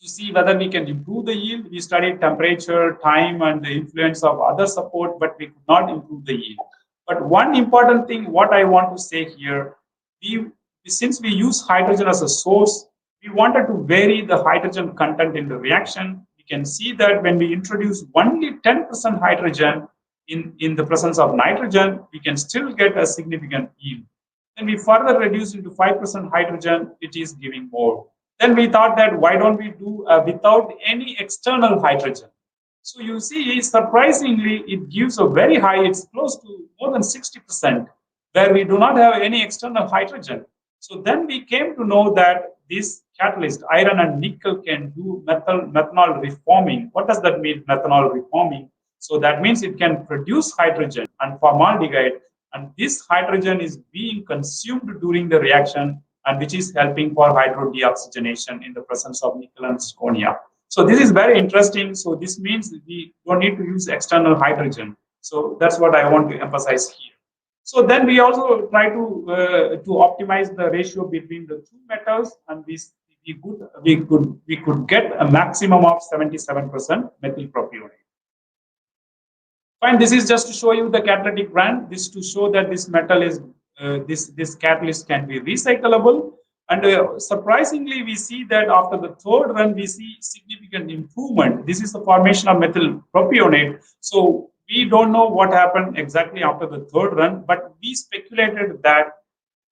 to see whether we can improve the yield. We studied temperature, time, and the influence of other support, but we could not improve the yield. But one important thing, what I want to say here, since we use hydrogen as a source, we wanted to vary the hydrogen content in the reaction. We can see that when we introduce only 10% hydrogen in the presence of nitrogen, we can still get a significant yield. Then we further reduce into 5% hydrogen, it is giving more. Then we thought that why don't we do without any external hydrogen? So you see, surprisingly, it gives a very high, it's close to more than 60%, where we do not have any external hydrogen. So then we came to know that this catalyst, iron and nickel, can do methanol reforming. What does that mean, methanol reforming? So that means it can produce hydrogen and formaldehyde, and this hydrogen is being consumed during the reaction, and which is helping for hydrodeoxygenation in the presence of nickel and zirconia. So this is very interesting. So this means we don't need to use external hydrogen. So that's what I want to emphasize here. So then we also try to optimize the ratio between the two metals, and we could get a maximum of 77% methyl propionate. Fine. This is just to show you the catalytic brand. This to show that this metal is this catalyst can be recyclable. And surprisingly, we see that after the third run, we see significant improvement. This is the formation of methyl propionate. So we don't know what happened exactly after the third run, but we speculated that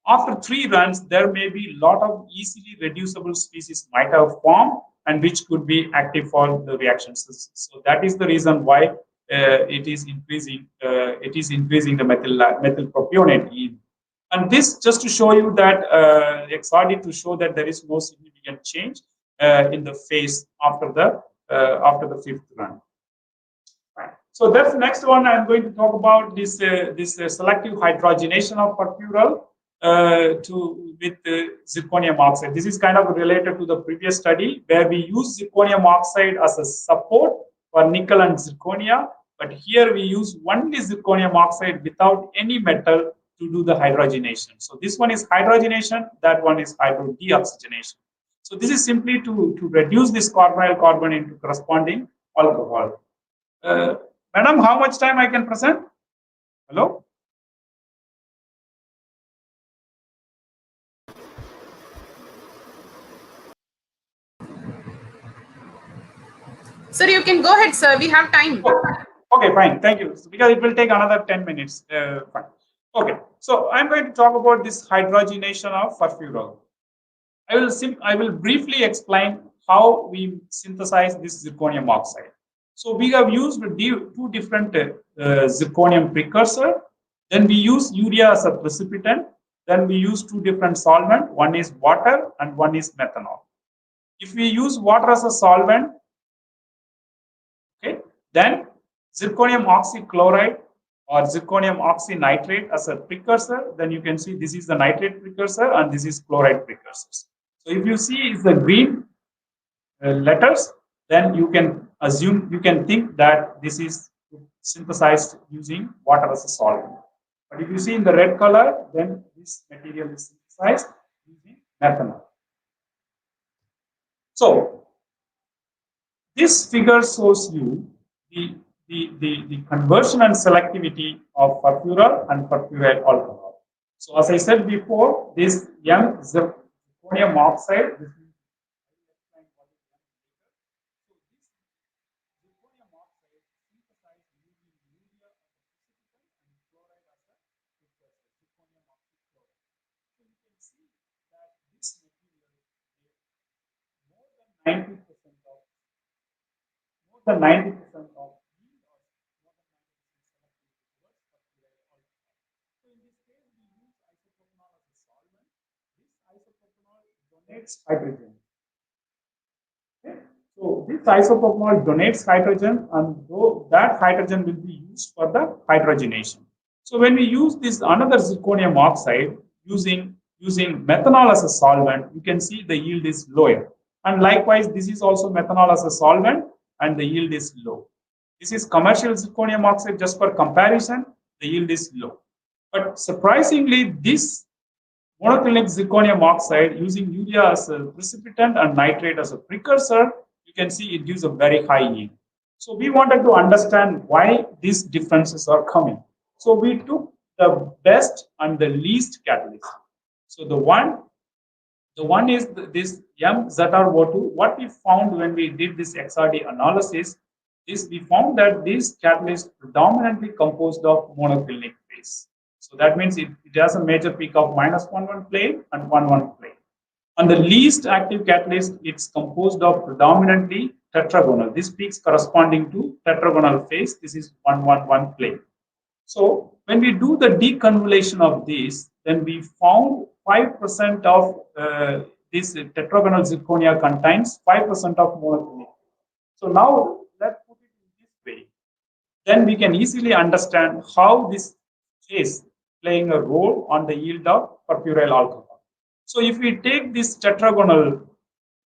after 3 runs, there may be a lot of easily reducible species might have formed, and which could be active for the reactions. So that is the reason why it is increasing the methyl propionate yield. And this just to show you that XRD, to show that there is no significant change in the phase after the 5th run. Right. So that's the next one. I'm going to talk about this selective hydrogenation of perfurel with zirconium oxide. This is kind of related to the previous study where we use zirconium oxide as a support for nickel and zirconia, but here we use only zirconium oxide without any metal to do the hydrogenation. So this one is hydrogenation, that one is hydrodeoxygenation. So this is simply to reduce this carbonyl carbon into corresponding alcohol. Madam, how much time I can present? Hello? Sir, you can go ahead, sir. We have time. Okay, fine. Thank you. Because it will take another 10 minutes. Fine. Okay. So I'm going to talk about this hydrogenation of perfurel. I will briefly explain how we synthesize this zirconium oxide. So we have used 2 different zirconium precursor. Then we use urea as a precipitant. Then we use 2 different solvent. One is water and one is methanol. If we use water as a solvent, okay, then zirconium oxychloride or zirconium oxynitrate as a precursor, then you can see this is the nitrate precursor and this is chloride precursors. So if you see it's the green letters, then you can assume, you can think that this is synthesized using water as a solvent. But if you see in the red color, then this material is synthesized using methanol. So this figure shows you the conversion and selectivity of perfural and perfuryl alcohol. So as I said before, this young zirconium oxide, this is this material more than 90% of more than 90% of yield or more than 90% selectivity towards perfuryl alcohol. So in this case, we use isopropanol as a solvent. This isopropanol donates hydrogen. Okay? So this isopropanol donates hydrogen, and though that hydrogen will be used for the hydrogenation. So when we use this another zirconium oxide using methanol as a solvent, you can see the yield is lower. And likewise, this is also methanol as a solvent, and the yield is low. This is commercial zirconium oxide. Just for comparison, the yield is low. But surprisingly, this monoclinic zirconium oxide using urea as a precipitant and nitrate as a precursor, you can see it gives a very high yield. So we wanted to understand why these differences are coming. So we took the best and the least catalyst. So the one is this MZrO2. What we found when we did this XRD analysis is we found that this catalyst predominantly composed of monoclinic phase. So that means it has a major peak of -1,1 plane and 1,1 plane. On the least active catalyst, it's composed of predominantly tetragonal. This peaks corresponding to tetragonal phase. This is 1,1,1 plane. So when we do the deconvolution of this, then we found 5% of this tetragonal zirconia contains 5% of monoclinic. So now let's put it in this way. Then we can easily understand how this phase playing a role on the yield of perfuryl alcohol. So if we take this tetragonal,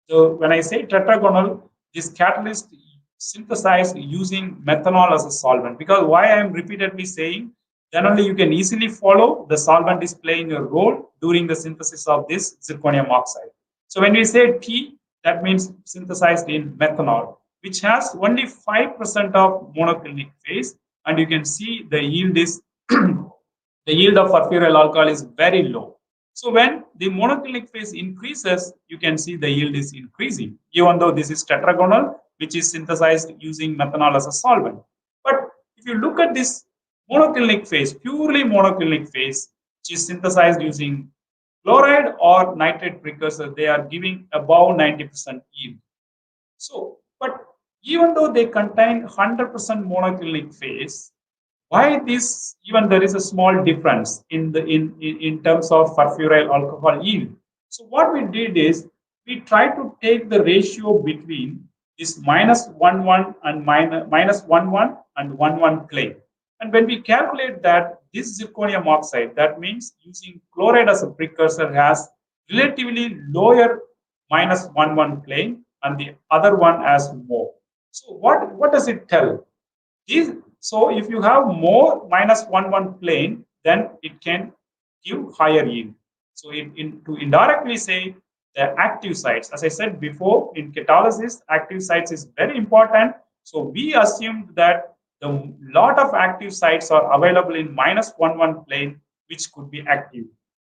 so when I say tetragonal, this catalyst synthesized using methanol as a solvent, because why I am repeatedly saying, then only you can easily follow the solvent is playing a role during the synthesis of this zirconium oxide. So when we say T, that means synthesized in methanol, which has only 5% of monoclinic phase, and you can see the yield is the yield of perfuryl alcohol is very low. So when the monoclinic phase increases, you can see the yield is increasing, even though this is tetragonal, which is synthesized using methanol as a solvent. But if you look at this monoclinic phase, purely monoclinic phase, which is synthesized using chloride or nitrate precursor, they are giving above 90% yield. So, but even though they contain 100% monoclinic phase, why this, even there is a small difference in terms of perfuryl alcohol yield? So what we did is we tried to take the ratio between this -1,1 and -1,1 and 1,1 plane. And when we calculate that, this zirconium oxide, that means using chloride as a precursor, has relatively lower -1,1 plane, and the other one has more. So what does it tell? So if you have more -1,1 plane, then it can give higher yield. So to indirectly say the active sites, as I said before, in catalysis, active sites is very important. So we assumed that the lot of active sites are available in -1,1 plane, which could be active,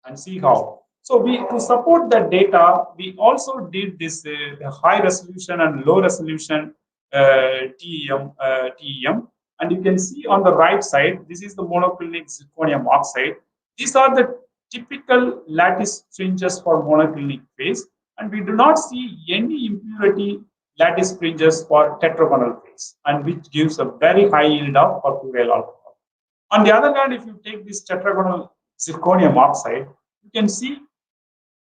and see how. So to support the data, we also did this high resolution and low resolution TEM. And you can see on the right side, this is the monoclinic zirconium oxide. These are the typical lattice fringes for monoclinic phase, and we do not see any impurity lattice fringes for tetragonal phase, and which gives a very high yield of perfuryl alcohol. On the other hand, if you take this tetragonal zirconium oxide, you can see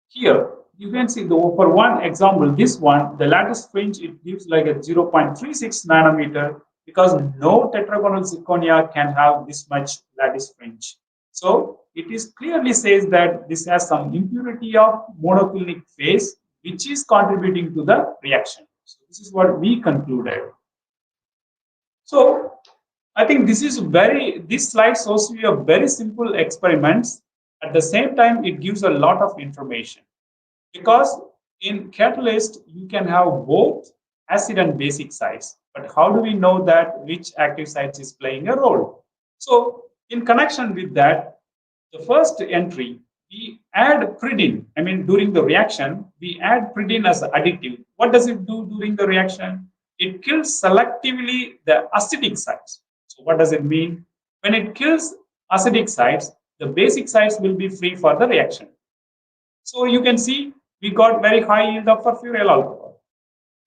here you can see for one example, this one, the lattice fringe, it gives like a 0.36 nanometer because no tetragonal zirconia can have this much lattice fringe. So it is clearly says that this has some impurity of monoclinic phase, which is contributing to the reaction. So this is what we concluded. So I think this slide shows you a very simple experiments. At the same time, it gives a lot of information. Because in catalyst, you can have both acid and basic sites. But how do we know that which active site is playing a role? So in connection with that, the first entry, we add pyridine. I mean, during the reaction, we add pyridine as an additive. What does it do during the reaction? It kills selectively the acidic sites. So what does it mean? When it kills acidic sites, the basic sites will be free for the reaction. So you can see we got very high yield of furfuryl alcohol.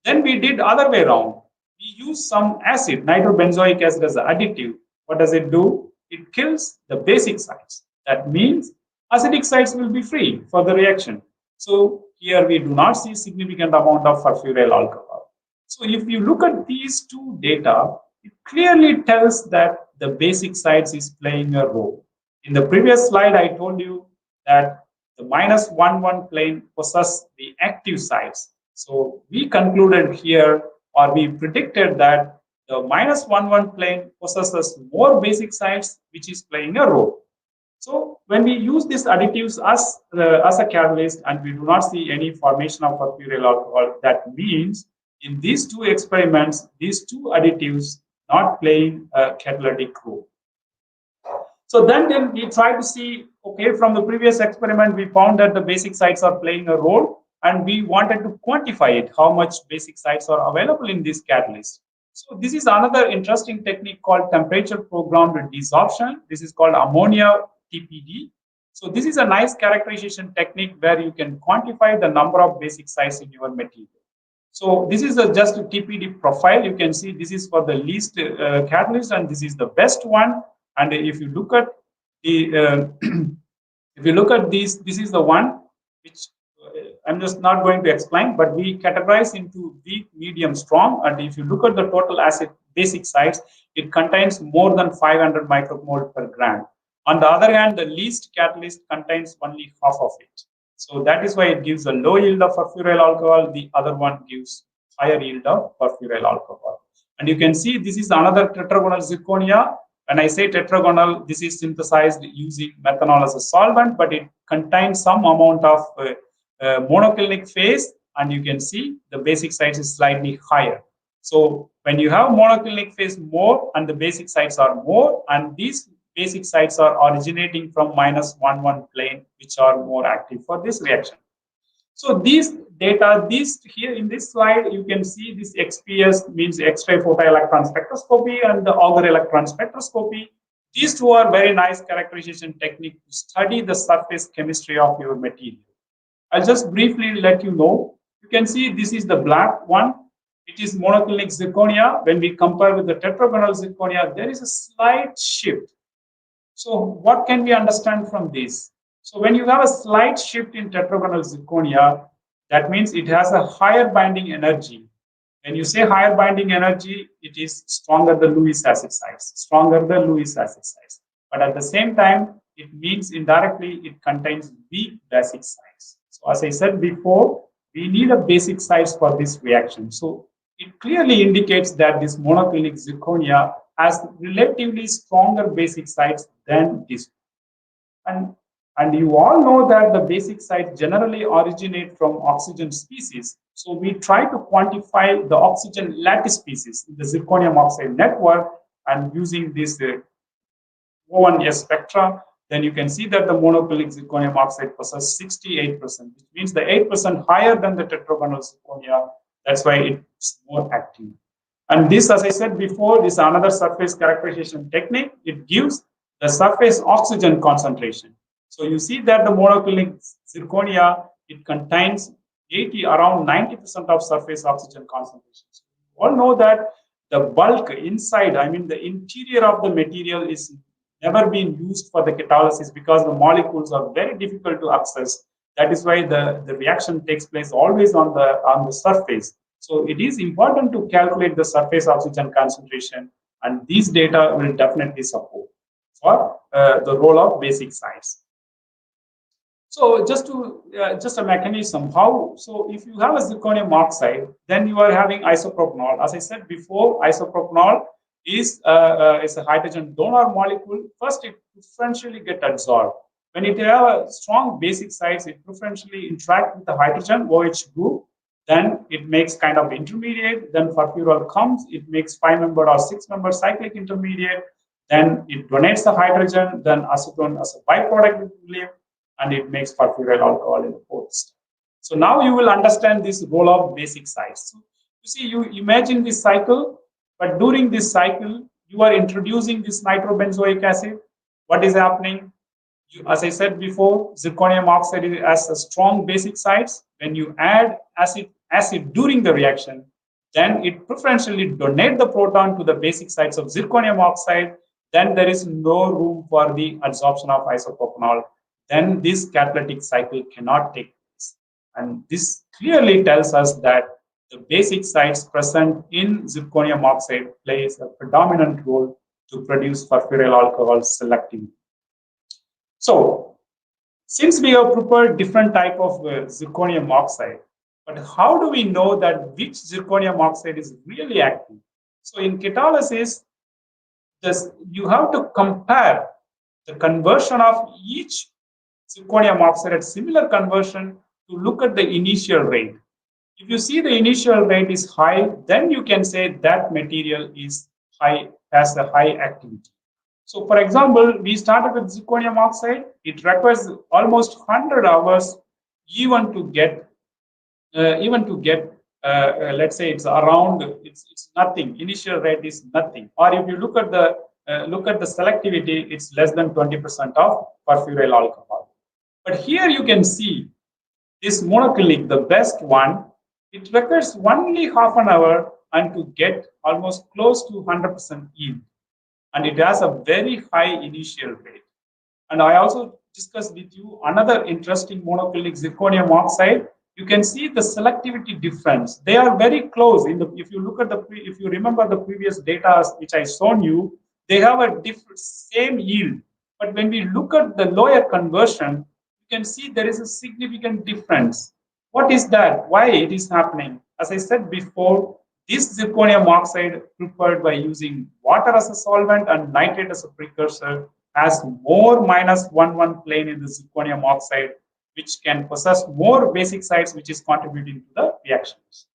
Then we did other way around. We use some acid, nitrobenzoic acid as an additive. What does it do? It kills the basic sites. That means acidic sites will be free for the reaction. So here we do not see significant amount of furfuryl alcohol. So if you look at these two data, it clearly tells that the basic sites is playing a role. In the previous slide, I told you that the -1,1 plane possess the active sites. So we concluded here, or we predicted that the -1,1 plane possesses more basic sites, which is playing a role. So when we use these additives as a catalyst and we do not see any formation of furfuryl alcohol, that means in these two experiments, these two additives not playing a catalytic role. So then we try to see, okay, from the previous experiment, we found that the basic sites are playing a role and we wanted to quantify it, how much basic sites are available in this catalyst. So this is another interesting technique called temperature programmed desorption. This is called ammonia TPD. So this is a nice characterization technique where you can quantify the number of basic sites in your material. So this is just a TPD profile. You can see this is for the least catalyst and this is the best one. And if you look at the if you look at this is the one which I'm just not going to explain, but we categorize into weak, medium, strong. And if you look at the total acid basic sites, it contains more than 500 micromole per gram. On the other hand, the least catalyst contains only half of it. So that is why it gives a low yield of furfuryl alcohol. The other one gives higher yield of furfuryl alcohol. And you can see this is another tetragonal zirconia. When I say tetragonal, this is synthesized using methanol as a solvent, but it contains some amount of monoclinic phase, and you can see the basic sites is slightly higher. So when you have monoclinic phase more and the basic sites are more, and these basic sites are originating from -1,1 plane, which are more active for this reaction. So these data, here in this slide, you can see this XPS means X-ray photoelectron spectroscopy and the Auger electron spectroscopy. These two are very nice characterization technique to study the surface chemistry of your material. I'll just briefly let you know. You can see this is the black one. It is monoclinic zirconia. When we compare with the tetragonal zirconia, there is a slight shift. So what can we understand from this? So when you have a slight shift in tetragonal zirconia, that means it has a higher binding energy. When you say higher binding energy, it is stronger the Lewis acid sites, stronger the Lewis acid sites. But at the same time, it means indirectly it contains weak basic sites. So as I said before, we need a basic sites for this reaction. So it clearly indicates that this monoclinic zirconia has relatively stronger basic sites than this one. And you all know that the basic sites generally originate from oxygen species. So we try to quantify the oxygen lattice species in the zirconium oxide network, and using this O1S spectra, then you can see that the monoclinic zirconium oxide possesses 68%, which means the 8% higher than the tetragonal zirconia. That's why it's more active. And this, as I said before, this is another surface characterization technique. It gives the surface oxygen concentration. So you see that the monoclinic zirconia, it contains around 90% of surface oxygen concentration. So you all know that the bulk inside, I mean the interior of the material is never been used for the catalysis because the molecules are very difficult to access. That is why the reaction takes place always on the surface. So it is important to calculate the surface oxygen concentration, and these data will definitely support for the role of basic sites. So just a mechanism how. So if you have a zirconium oxide, then you are having isopropanol. As I said before, isopropanol is a hydrogen donor molecule. First, it preferentially get adsorbed. When it have a strong basic sites, it preferentially interact with the hydrogen OH group. Then it makes kind of intermediate. Then furfural comes. It makes 5-member or 6-member cyclic intermediate. Then it donates the hydrogen. Then acetone as a byproduct will leave, and it makes furfural alcohol in the fourth step. So now you will understand this role of basic sites. So you see, you imagine this cycle, but during this cycle, you are introducing this nitrobenzoic acid. What is happening? As I said before, zirconium oxide has a strong basic sites. When you add acid during the reaction, then it preferentially donate the proton to the basic sites of zirconium oxide. Then there is no room for the adsorption of isopropanol. Then this catalytic cycle cannot take place. And this clearly tells us that the basic sites present in zirconium oxide plays a predominant role to produce furfural alcohol selectively. So, since we have prepared different type of zirconium oxide, but how do we know that which zirconium oxide is really active? So, in catalysis, you have to compare the conversion of each zirconium oxide at similar conversion to look at the initial rate. If you see the initial rate is high, then you can say that material is high, has a high activity. So, for example, we started with zirconium oxide. It requires almost 100 hours even to get, let's say it's around, it's nothing. Initial rate is nothing. Or if you look at the selectivity, it's less than 20% of furfural alcohol. But here you can see this monoclinic, the best one, it requires only half an hour and to get almost close to 100% yield. And it has a very high initial rate. And I also discussed with you another interesting monoclinic zirconium oxide. You can see the selectivity difference. They are very close. If you remember the previous data which I shown you, they have a same yield. But when we look at the lower conversion, you can see there is a significant difference. What is that? Why it is happening? As I said before, this zirconium oxide prepared by using water as a solvent and nitrate as a precursor has more -1,1 plane in the zirconium oxide, which can possess more basic sites, which is contributing to the reactions.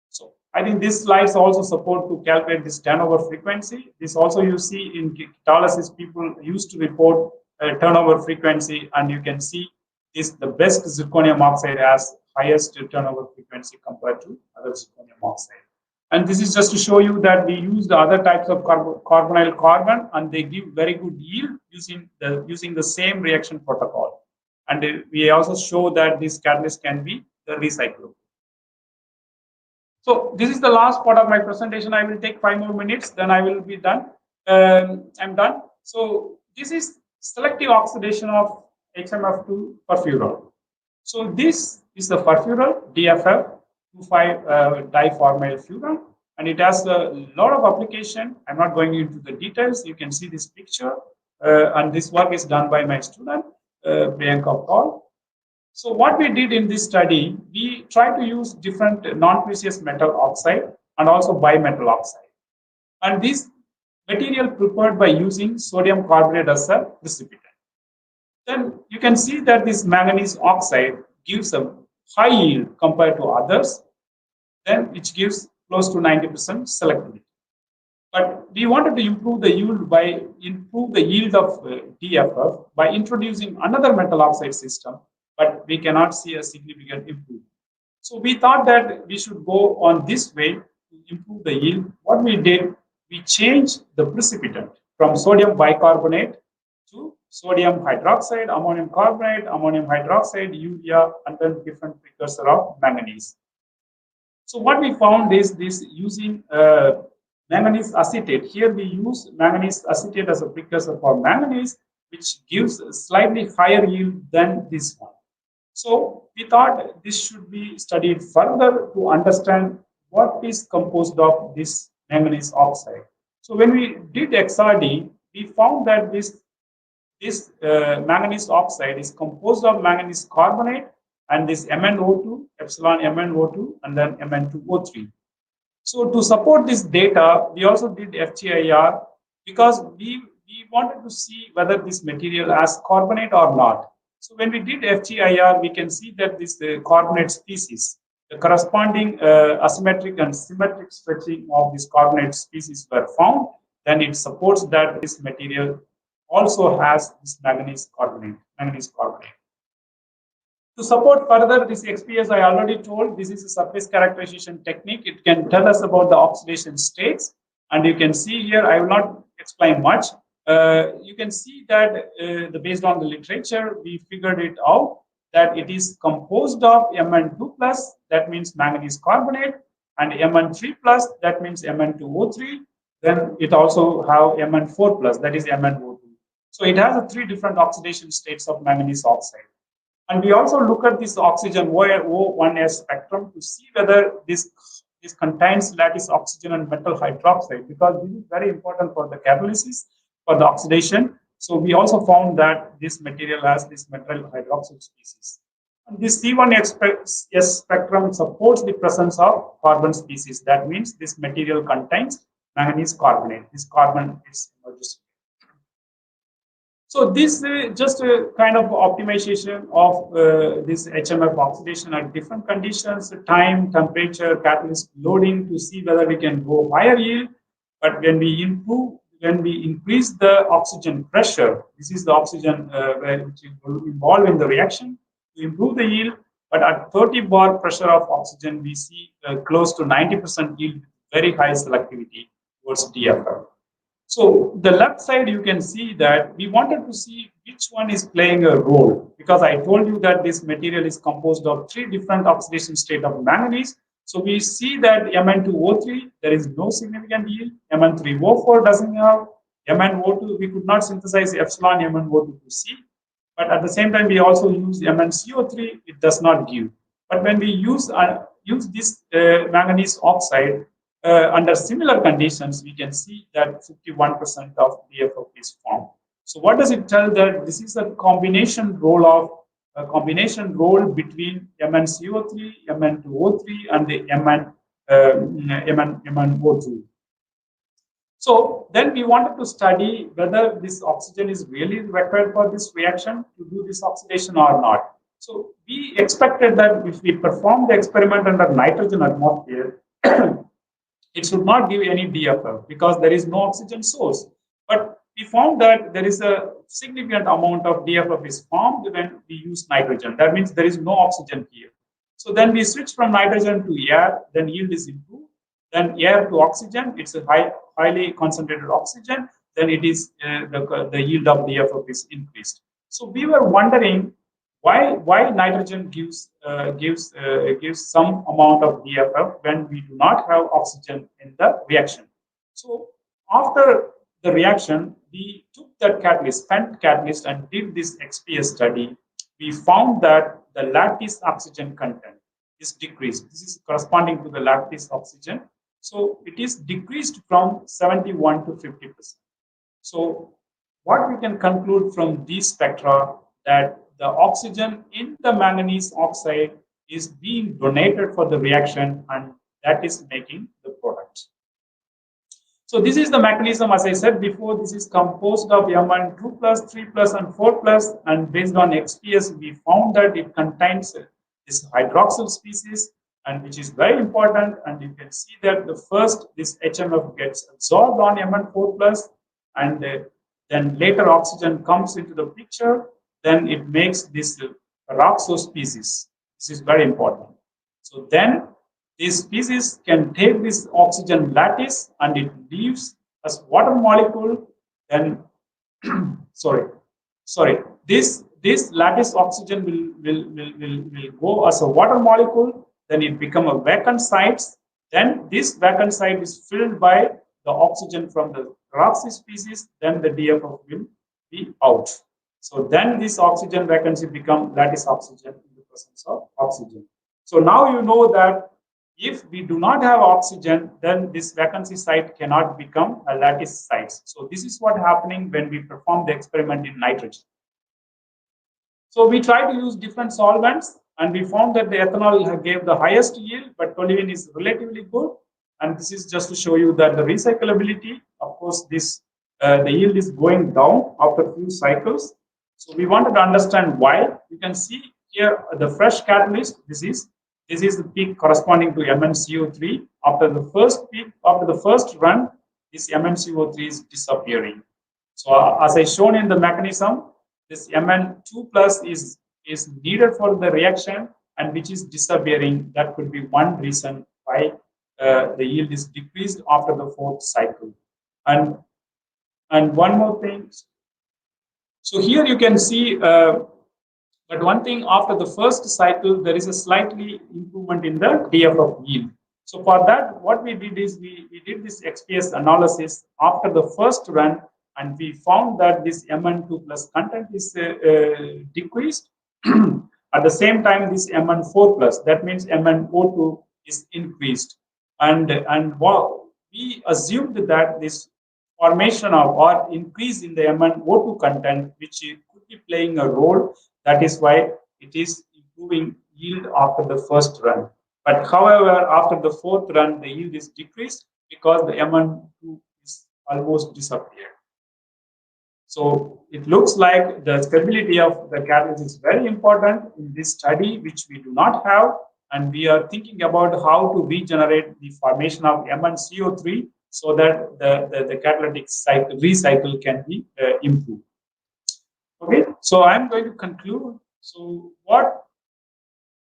So I think these slides also support to calculate this turnover frequency. This also you see in catalysis, people used to report turnover frequency, and you can see this the best zirconium oxide has highest turnover frequency compared to other zirconium oxide. And this is just to show you that we use the other types of carbonyl carbon, and they give very good yield using the same reaction protocol. And we also show that this catalyst can be recyclable. So this is the last part of my presentation. I will take 5 more minutes, then I will be done. I'm done. So this is selective oxidation of HMF2 furfural. So this is the furfural DFF 2,5 diformyl furan, and it has a lot of application. I'm not going into the details. You can see this picture, and this work is done by my student Priyanka Paul. So what we did in this study, we tried to use different non-precious metal oxide and also bimetal oxide, and this material prepared by using sodium carbonate as a precipitant. Then you can see that this manganese oxide gives a high yield compared to others, then which gives close to 90% selectivity. But we wanted to improve the yield of DFF by introducing another metal oxide system, but we cannot see a significant improvement. So we thought that we should go on this way to improve the yield. What we did, we changed the precipitant from sodium bicarbonate to sodium hydroxide, ammonium carbonate, ammonium hydroxide, urea, and then different precursor of manganese. So what we found is this using manganese acetate. Here we use manganese acetate as a precursor for manganese, which gives a slightly higher yield than this one. So we thought this should be studied further to understand what is composed of this manganese oxide. So when we did XRD, we found that this manganese oxide is composed of manganese carbonate and this MnO2, epsilon MnO2, and then Mn2O3. So to support this data, we also did FGIR because we wanted to see whether this material has carbonate or not. So when we did FGIR, we can see that this carbonate species, the corresponding asymmetric and symmetric stretching of this carbonate species were found. Then it supports that this material also has this manganese carbonate. To support further this XPS, I already told this is a surface characterization technique. It can tell us about the oxidation states. And you can see here, I will not explain much. You can see that based on the literature, we figured it out that it is composed of Mn2 plus, that means manganese carbonate, and Mn3 plus, that means Mn2O3. Then it also have Mn4 plus, that is MnO2. So it has three different oxidation states of manganese oxide. And we also look at this oxygen O1s spectrum to see whether this contains lattice oxygen and metal hydroxide, because this is very important for the catalysis, for the oxidation. So we also found that this material has this metal hydroxide species. And this C1s spectrum supports the presence of carbon species. That means this material contains manganese carbonate. This carbon is emerges. So this is just a kind of optimization of this HMF oxidation at different conditions, time, temperature, catalyst loading, to see whether we can go higher yield. But when we increase the oxygen pressure, this is the oxygen which will involve in the reaction to improve the yield. But at 30 bar pressure of oxygen, we see close to 90% yield, very high selectivity towards DFF. So the left side, you can see that we wanted to see which one is playing a role, because I told you that this material is composed of three different oxidation states of manganese. So we see that Mn2O3, there is no significant yield. Mn3O4 doesn't have. MnO2, we could not synthesize epsilon MnO2 to see. But at the same time, we also use MnCO3, it does not give. But when we use this manganese oxide, under similar conditions, we can see that 51% of DFF is formed. So what does it tell? That this is a combination role between MnCO3, Mn2O3, and the MnO2. So then we wanted to study whether this oxygen is really required for this reaction to do this oxidation or not. So we expected that if we perform the experiment under nitrogen atmosphere, it should not give any DFF because there is no oxygen source. But we found that there is a significant amount of DFF is formed when we use nitrogen. That means there is no oxygen here. So then we switch from nitrogen to air, then yield is improved. Then air to oxygen, it's a highly concentrated oxygen, then it is the yield of DFF is increased. So we were wondering why nitrogen gives some amount of DFF when we do not have oxygen in the reaction. So after the reaction, we took that catalyst, spent catalyst, and did this XPS study. We found that the lattice oxygen content is decreased. This is corresponding to the lattice oxygen. So it is decreased from 71 to 50%. So what we can conclude from these spectra, that the oxygen in the manganese oxide is being donated for the reaction, and that is making the product. So this is the mechanism. As I said before, this is composed of Mn2 plus, 3 plus, and 4 plus, and based on XPS, we found that it contains this hydroxyl species, and which is very important. And you can see that this HMF gets absorbed on Mn4 plus, and then later oxygen comes into the picture. Then it makes this peroxo species. This is very important. So then this species can take this oxygen lattice and it leaves as water molecule. Then this lattice oxygen will go as a water molecule. Then it become a vacant site. Then this vacant site is filled by the oxygen from the peroxy species. Then the DFF will be out. So then this oxygen vacancy become lattice oxygen in the presence of oxygen. So now you know that if we do not have oxygen, then this vacancy site cannot become a lattice site. So this is what happening when we perform the experiment in nitrogen. So we tried to use different solvents, and we found that the ethanol gave the highest yield, but toluene is relatively good. And this is just to show you that the recyclability, of course, the yield is going down after a few cycles. So we wanted to understand why. You can see here the fresh catalyst. This is the peak corresponding to MnCO3. After the first peak, after the first run, this MnCO3 is disappearing. So as I shown in the mechanism, this Mn2 plus is needed for the reaction, and which is disappearing. That could be one reason why the yield is decreased after the fourth cycle. And one more thing. So here you can see but one thing, after the first cycle, there is a slightly improvement in the DFF yield. So for that, what we did is we did this XPS analysis after the first run, and we found that this Mn2 plus content is decreased. At the same time, this Mn4 plus, that means MnO2 is increased. And we assumed that this formation of or increase in the MnO2 content, which could be playing a role. That is why it is improving yield after the first run. But however, after the fourth run, the yield is decreased because the Mn2 is almost disappeared. So it looks like the stability of the catalyst is very important in this study, which we do not have. And we are thinking about how to regenerate the formation of MnCO3 so that the catalytic cycle recycle can be improved. Okay, so I'm going to conclude. So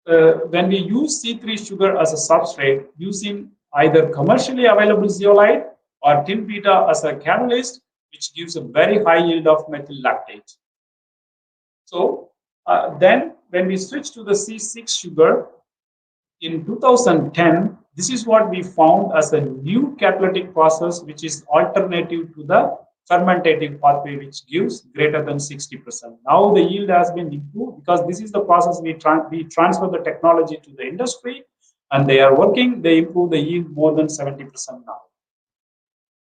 when we use C3 sugar as a substrate using either commercially available zeolite or tin beta as a catalyst, which gives a very high yield of methyl lactate. So then when we switch to the C6 sugar in 2010, this is what we found as a new catalytic process, which is alternative to the fermentative pathway, which gives greater than 60%. Now the yield has been improved because this is the process we transfer the technology to the industry, and they are working. They improve the yield more than 70% now.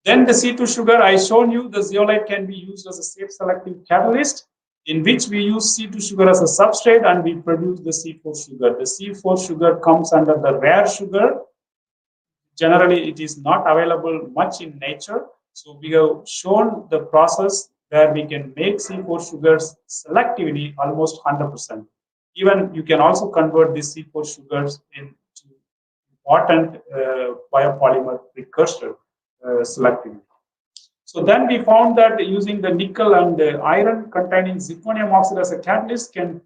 Then the C2 sugar, I shown you the zeolite can be used as a safe selective catalyst, in which we use C2 sugar as a substrate and we produce the C4 sugar. The C4 sugar comes under the rare sugar. Generally, it is not available much in nature. So we have shown the process where we can make C4 sugars selectively almost 100%. Even you can also convert these C4 sugars into important biopolymer precursor selectively. So then we found that using the nickel and the iron containing zirconium oxide as a catalyst can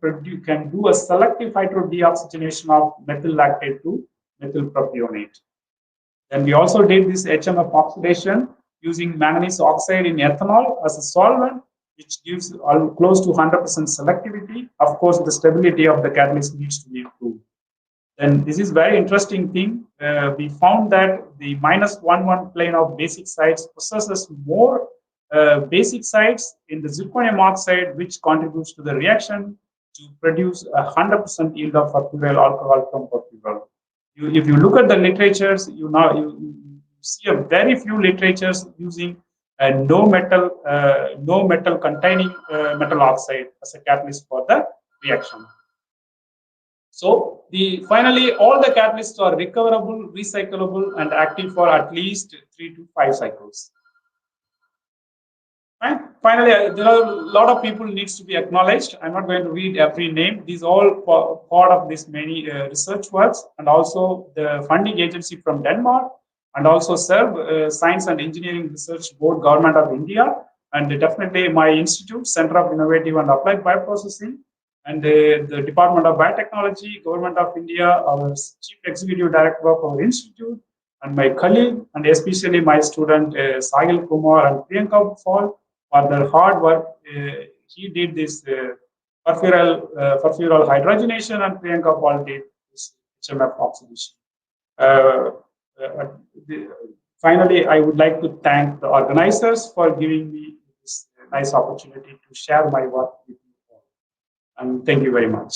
do a selective hydrodeoxygenation of methyl lactate to methyl propionate. Then we also did this HMF oxidation using manganese oxide in ethanol as a solvent, which gives close to 100% selectivity. Of course, the stability of the catalyst needs to be improved. Then this is very interesting thing. We found that the -1,1 plane of basic sites possesses more basic sites in the zirconium oxide, which contributes to the reaction to produce 100% yield of furfuryl alcohol from furfuryl. If you look at the literatures, you see a very few literatures using no metal containing metal oxide as a catalyst for the reaction. So finally, all the catalysts are recoverable, recyclable, and active for at least 3 to 5 cycles. And finally, there are a lot of people needs to be acknowledged. I'm not going to read every name. These are all part of this many research works, and also the funding agency from Denmark, and also Science and Engineering Research Board, Government of India, and definitely my institute, Center of Innovative and Applied Bioprocessing, and the Department of Biotechnology, Government of India, our Chief Executive Director of our institute, and my colleague, and especially my student Sahil Kumar and Priyanka Paul for their hard work. He did this furfuryl hydrogenation, and Priyanka Paul did this HMF oxidation. Finally, I would like to thank the organizers for giving me this nice opportunity to share my work with you all. And thank you very much.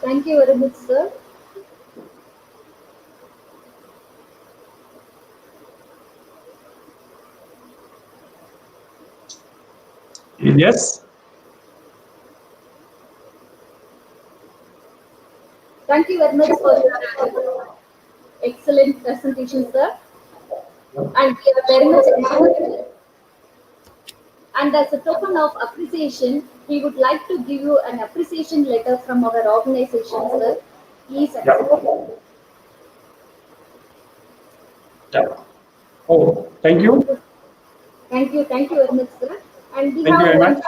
Thank you very much, sir. Yes. Thank you very much for your excellent presentation, sir. And we are very much enjoying. And as a token of appreciation, we would like to give you an appreciation letter from our organization, sir. Please accept it. Yeah. Oh, thank you. Thank you very much, sir. And Thank you very much.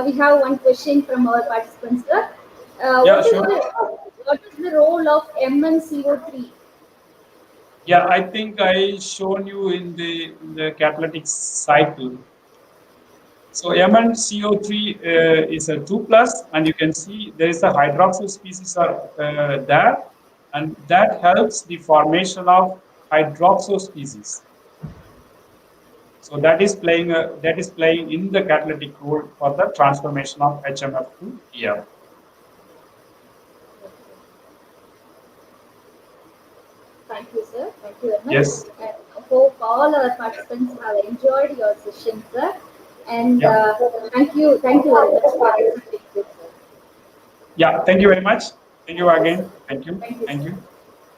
We have one question from our participants, sir. Yeah, sure. What is the role of MnCO3? Yeah, I think I shown you in the catalytic cycle. So MnCO3 is a 2+, and you can see there is a hydroxyl species are there, and that helps the formation of hydroxyl species. So that is playing in the catalytic role for the transformation of HMF to EF. Thank you, sir. Thank you very much. Yes. And I hope all our participants have enjoyed your session, sir. And Yeah. thank you very much for participating, sir. Yeah. Thank you very much. Thank you again. Thank you. Thank you, Thank sir. you.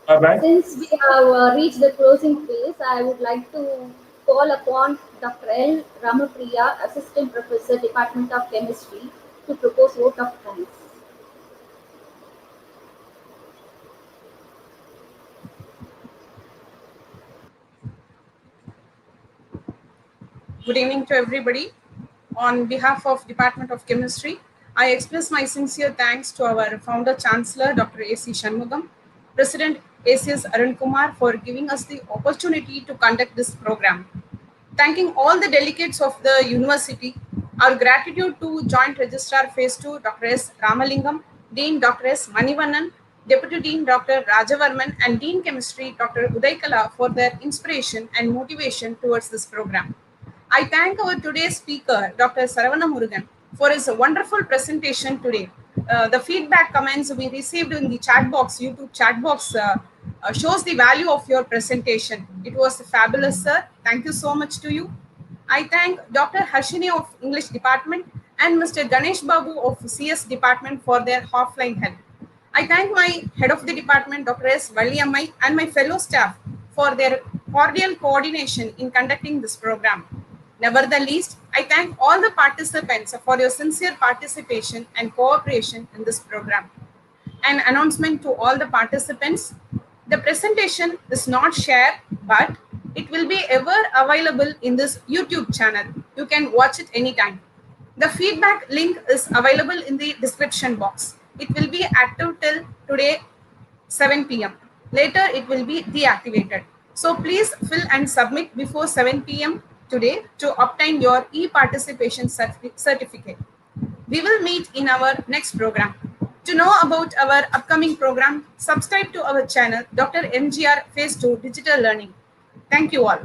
Bye bye. Since we have reached the closing phase, I would like to call upon Dr. L. Ramapriya, Assistant Professor, Department of Chemistry, to propose vote of thanks. Good evening to everybody. On behalf of Department of Chemistry, I express my sincere thanks to our Founder Chancellor, Dr. A.C. Shanmugam, President A.C.S. Arun Kumar for giving us the opportunity to conduct this program. Thanking all the delegates of the university, our gratitude to Joint Registrar Phase 2, Dr. S. Ramalingam, Dean Dr. S. Manivannan, Deputy Dean Dr. Rajavarman, and Dean Chemistry Dr. Udaikala for their inspiration and motivation towards this program. I thank our today's speaker, Dr. Saravanamurugan, for his wonderful presentation today. The feedback comments we received in the chat box, YouTube chat box, shows the value of your presentation. It was fabulous, sir. Thank you so much to you. I thank Dr. Harshini of English Department and Mr. Ganesh Babu of CS Department for their offline help. I thank my head of the department, Dr. S. Valliammai, and my fellow staff for their cordial coordination in conducting this program. Nevertheless, I thank all the participants for your sincere participation and cooperation in this program. An announcement to all the participants: the presentation is not shared, but it will be ever available in this YouTube channel. You can watch it anytime. The feedback link is available in the description box. It will be active till today 7 p.m. Later, it will be deactivated. So please fill and submit before 7 p.m. today to obtain your e-participation certificate. We will meet in our next program. To know about our upcoming program, subscribe to our channel, Dr.MGR Phase 2 Digital Learning. Thank you all.